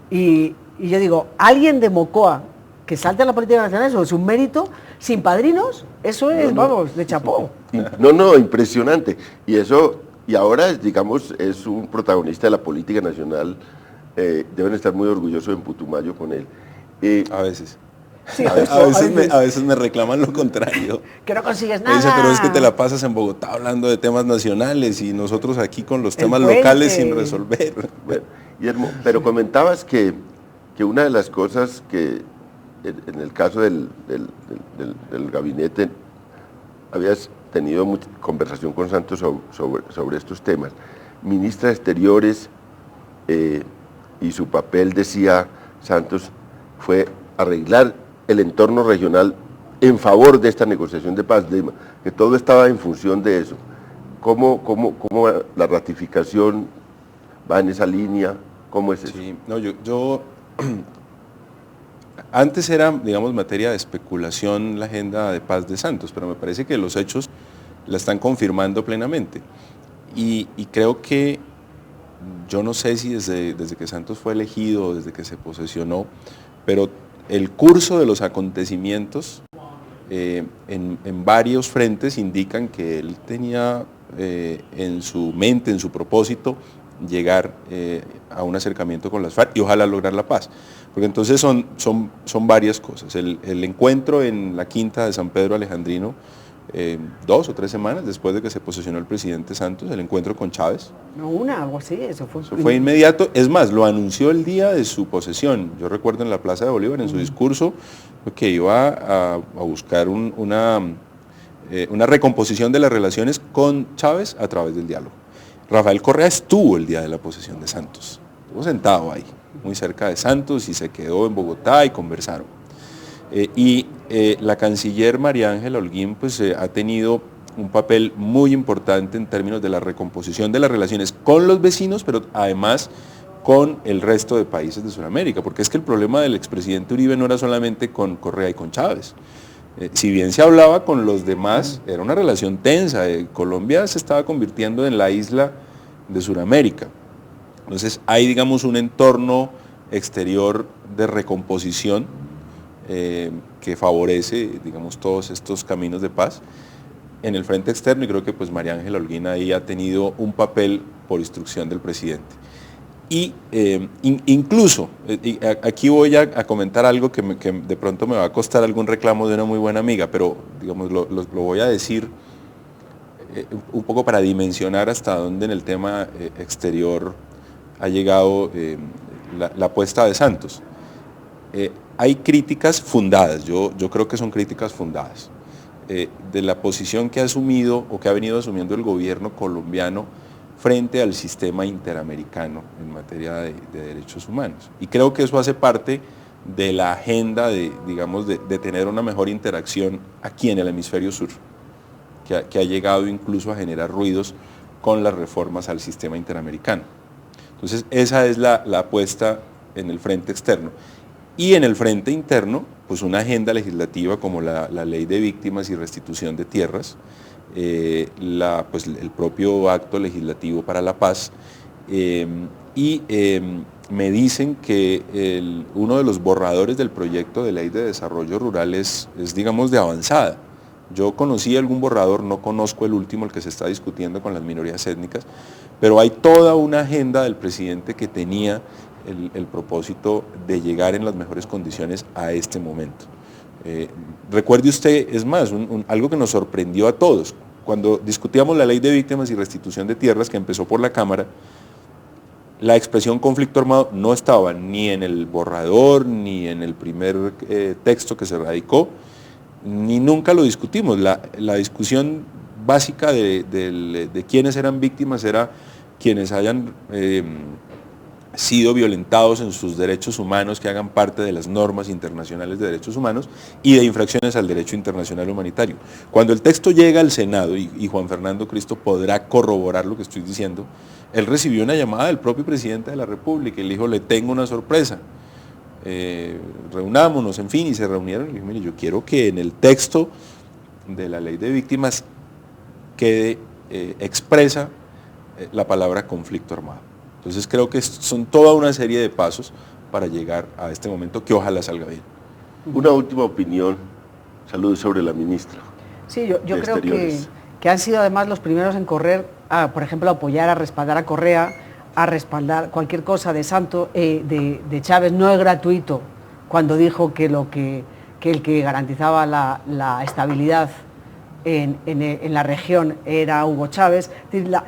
y yo digo, alguien de Mocoa que salte a la política nacional, eso es un mérito, sin padrinos, eso es, vamos, de chapó. No, impresionante. Y ahora, digamos, es un protagonista de la política nacional. Deben estar muy orgullosos en Putumayo con él. A veces. Sí, a veces me reclaman lo contrario. Que no consigues nada. Dice, pero es que te la pasas en Bogotá hablando de temas nacionales y nosotros aquí con los temas locales sin resolver. Bueno, Guillermo, pero comentabas que una de las cosas que en el caso del gabinete habías tenido mucha conversación con Santos sobre estos temas. Ministra de Exteriores y su papel, decía Santos, fue arreglar el entorno regional en favor de esta negociación de paz, que todo estaba en función de eso. ¿Cómo la ratificación va en esa línea? ¿Cómo es eso? Sí, no, yo antes era, digamos, materia de especulación la agenda de paz de Santos, pero me parece que los hechos la están confirmando plenamente. Y creo que, yo no sé si desde que Santos fue elegido, desde que se posesionó, pero el curso de los acontecimientos en varios frentes indican que él tenía en su mente, en su propósito, llegar a un acercamiento con las FARC y ojalá lograr la paz. Porque entonces son varias cosas. El encuentro en la Quinta de San Pedro Alejandrino, 2 o 3 semanas después de que se posesionó el presidente Santos, el encuentro con Chávez. No, algo así, eso fue inmediato. Es más, lo anunció el día de su posesión. Yo recuerdo en la Plaza de Bolívar, en su discurso, que iba a buscar una recomposición de las relaciones con Chávez a través del diálogo. Rafael Correa estuvo el día de la posesión de Santos, estuvo sentado ahí, muy cerca de Santos, y se quedó en Bogotá y conversaron. La canciller María Ángela Holguín pues, ha tenido un papel muy importante en términos de la recomposición de las relaciones con los vecinos, pero además con el resto de países de Sudamérica, porque es que el problema del expresidente Uribe no era solamente con Correa y con Chávez. Si bien se hablaba con los demás, era una relación tensa. Colombia se estaba convirtiendo en la isla de Sudamérica. Entonces hay, digamos, un entorno exterior de recomposición que favorece, digamos, todos estos caminos de paz en el frente externo, y creo que pues María Ángela Holguín ahí ha tenido un papel por instrucción del presidente. Y incluso, aquí voy a comentar algo que de pronto me va a costar algún reclamo de una muy buena amiga, pero digamos lo voy a decir un poco para dimensionar hasta dónde en el tema exterior ha llegado la apuesta de Santos. Hay críticas fundadas, yo creo que son críticas fundadas, de la posición que ha asumido o que ha venido asumiendo el gobierno colombiano frente al sistema interamericano en materia de derechos humanos. Y creo que eso hace parte de la agenda de tener una mejor interacción aquí en el hemisferio sur, que ha llegado incluso a generar ruidos con las reformas al sistema interamericano. Entonces, esa es la apuesta en el frente externo. Y en el frente interno, pues una agenda legislativa como la Ley de Víctimas y Restitución de Tierras, pues el propio acto legislativo para la paz, y me dicen que uno de los borradores del proyecto de ley de desarrollo rural es digamos, de avanzada. Yo conocí algún borrador, no conozco el último, el que se está discutiendo con las minorías étnicas, pero hay toda una agenda del presidente que tenía el propósito de llegar en las mejores condiciones a este momento. Recuerde usted, es más, algo que nos sorprendió a todos, cuando discutíamos la ley de víctimas y restitución de tierras que empezó por la Cámara, la expresión conflicto armado no estaba ni en el borrador, ni en el primer texto que se radicó, ni nunca lo discutimos. La discusión básica de quiénes eran víctimas era quienes hayan sido violentados en sus derechos humanos, que hagan parte de las normas internacionales de derechos humanos y de infracciones al derecho internacional humanitario. Cuando el texto llega al Senado, y Juan Fernando Cristo podrá corroborar lo que estoy diciendo, él recibió una llamada del propio presidente de la República y le dijo, le tengo una sorpresa, reunámonos, en fin, y se reunieron y le dijo, mire, yo quiero que en el texto de la ley de víctimas quede expresa la palabra conflicto armado. Entonces creo que son toda una serie de pasos para llegar a este momento que ojalá salga bien. Una última opinión, saludos sobre la ministra. Sí, yo creo que han sido además los primeros en correr, por ejemplo, a apoyar, a respaldar a Correa, a respaldar cualquier cosa de de Chávez. No es gratuito cuando dijo que el que garantizaba la estabilidad en la región era Hugo Chávez.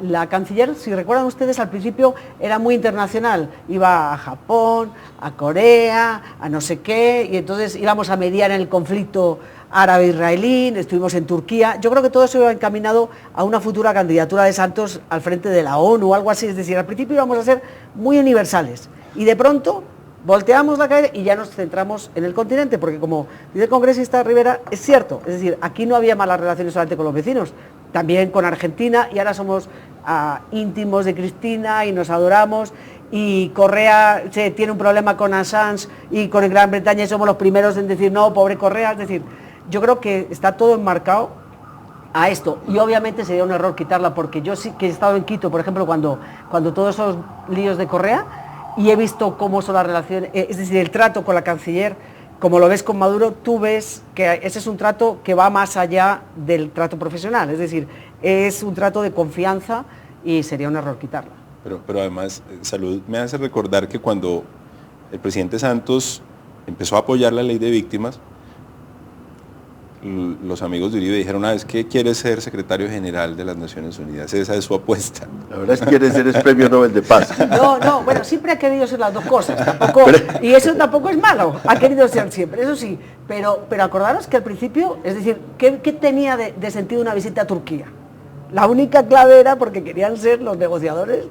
La canciller, si recuerdan ustedes, al principio era muy internacional, iba a Japón, a Corea, a no sé qué, y entonces íbamos a mediar en el conflicto árabe-israelí, estuvimos en Turquía. Yo creo que todo eso iba encaminado a una futura candidatura de Santos al frente de la ONU o algo así, es decir, al principio íbamos a ser muy universales y de pronto volteamos la cabeza y ya nos centramos en el continente, porque como dice el congresista Rivera, es cierto, es decir, aquí no había malas relaciones solamente con los vecinos, también con Argentina, y ahora somos íntimos de Cristina y nos adoramos, y Correa tiene un problema con Assange y con Gran Bretaña y somos los primeros en decir no, pobre Correa, es decir, yo creo que está todo enmarcado a esto, y obviamente sería un error quitarla, porque yo sí que he estado en Quito, por ejemplo, cuando todos esos líos de Correa, y he visto cómo son las relaciones, es decir, el trato con la canciller, como lo ves con Maduro, tú ves que ese es un trato que va más allá del trato profesional, es decir, es un trato de confianza y sería un error quitarla. Pero además, Salud me hace recordar que cuando el presidente Santos empezó a apoyar la ley de víctimas, los amigos de Uribe dijeron, es que quiere ser secretario general de las Naciones Unidas, esa es su apuesta. La verdad es que quiere ser premio Nobel de Paz. No, bueno, siempre ha querido ser las dos cosas, tampoco, y eso tampoco es malo, ha querido ser siempre, eso sí, pero acordaros que al principio, es decir, ¿qué tenía de sentido una visita a Turquía? La única clave era porque querían ser los negociadores,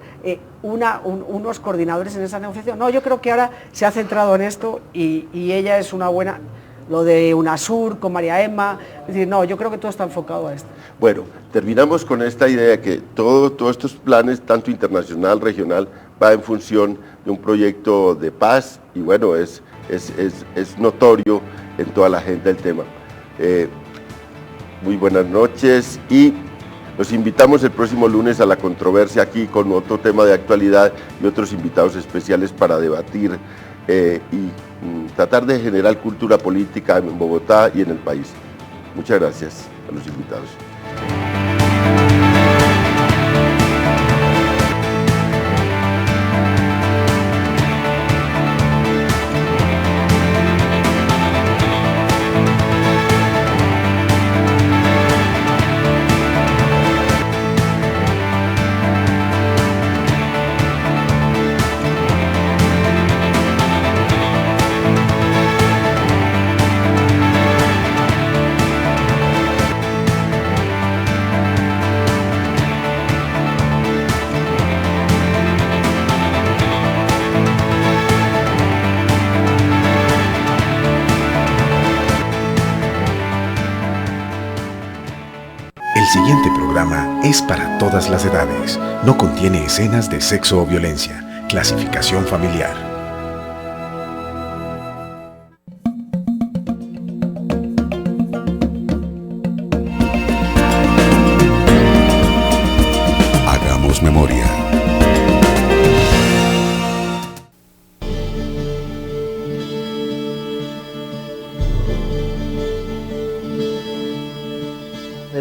unos coordinadores en esa negociación. No, yo creo que ahora se ha centrado en esto y ella es una buena... Lo de UNASUR con María Emma, es decir, no, yo creo que todo está enfocado a esto. Bueno, terminamos con esta idea que todos estos planes, tanto internacional, regional, va en función de un proyecto de paz y bueno, es notorio en toda la agenda el tema. Muy buenas noches y los invitamos el próximo lunes a La Controversia aquí con otro tema de actualidad y otros invitados especiales para debatir y tratar de generar cultura política en Bogotá y en el país. Muchas gracias a los invitados. El siguiente programa es para todas las edades. No contiene escenas de sexo o violencia. Clasificación familiar. Hagamos memoria.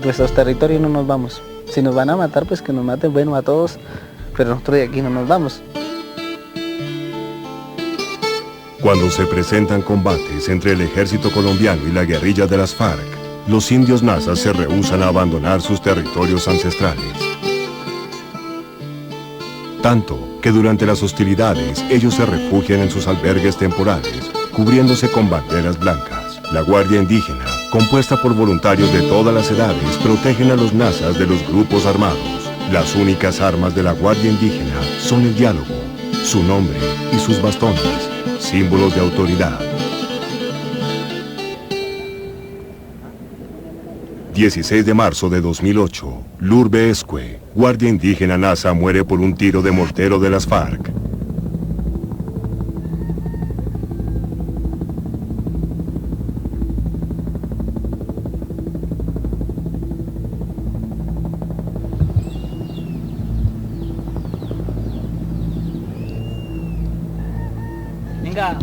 nuestros territorios no nos vamos. Si nos van a matar, pues que nos maten, bueno, a todos, pero nosotros de aquí no nos vamos. Cuando se presentan combates entre el ejército colombiano y la guerrilla de las FARC, los indios nazas se rehúsan a abandonar sus territorios ancestrales. Tanto que durante las hostilidades ellos se refugian en sus albergues temporales, cubriéndose con banderas blancas. La Guardia Indígena, compuesta por voluntarios de todas las edades, protegen a los nazas de los grupos armados. Las únicas armas de la Guardia Indígena son el diálogo, su nombre y sus bastones, símbolos de autoridad. 16 de marzo de 2008, Lurbe Esque, guardia indígena nasa, muere por un tiro de mortero de las FARC. Venga,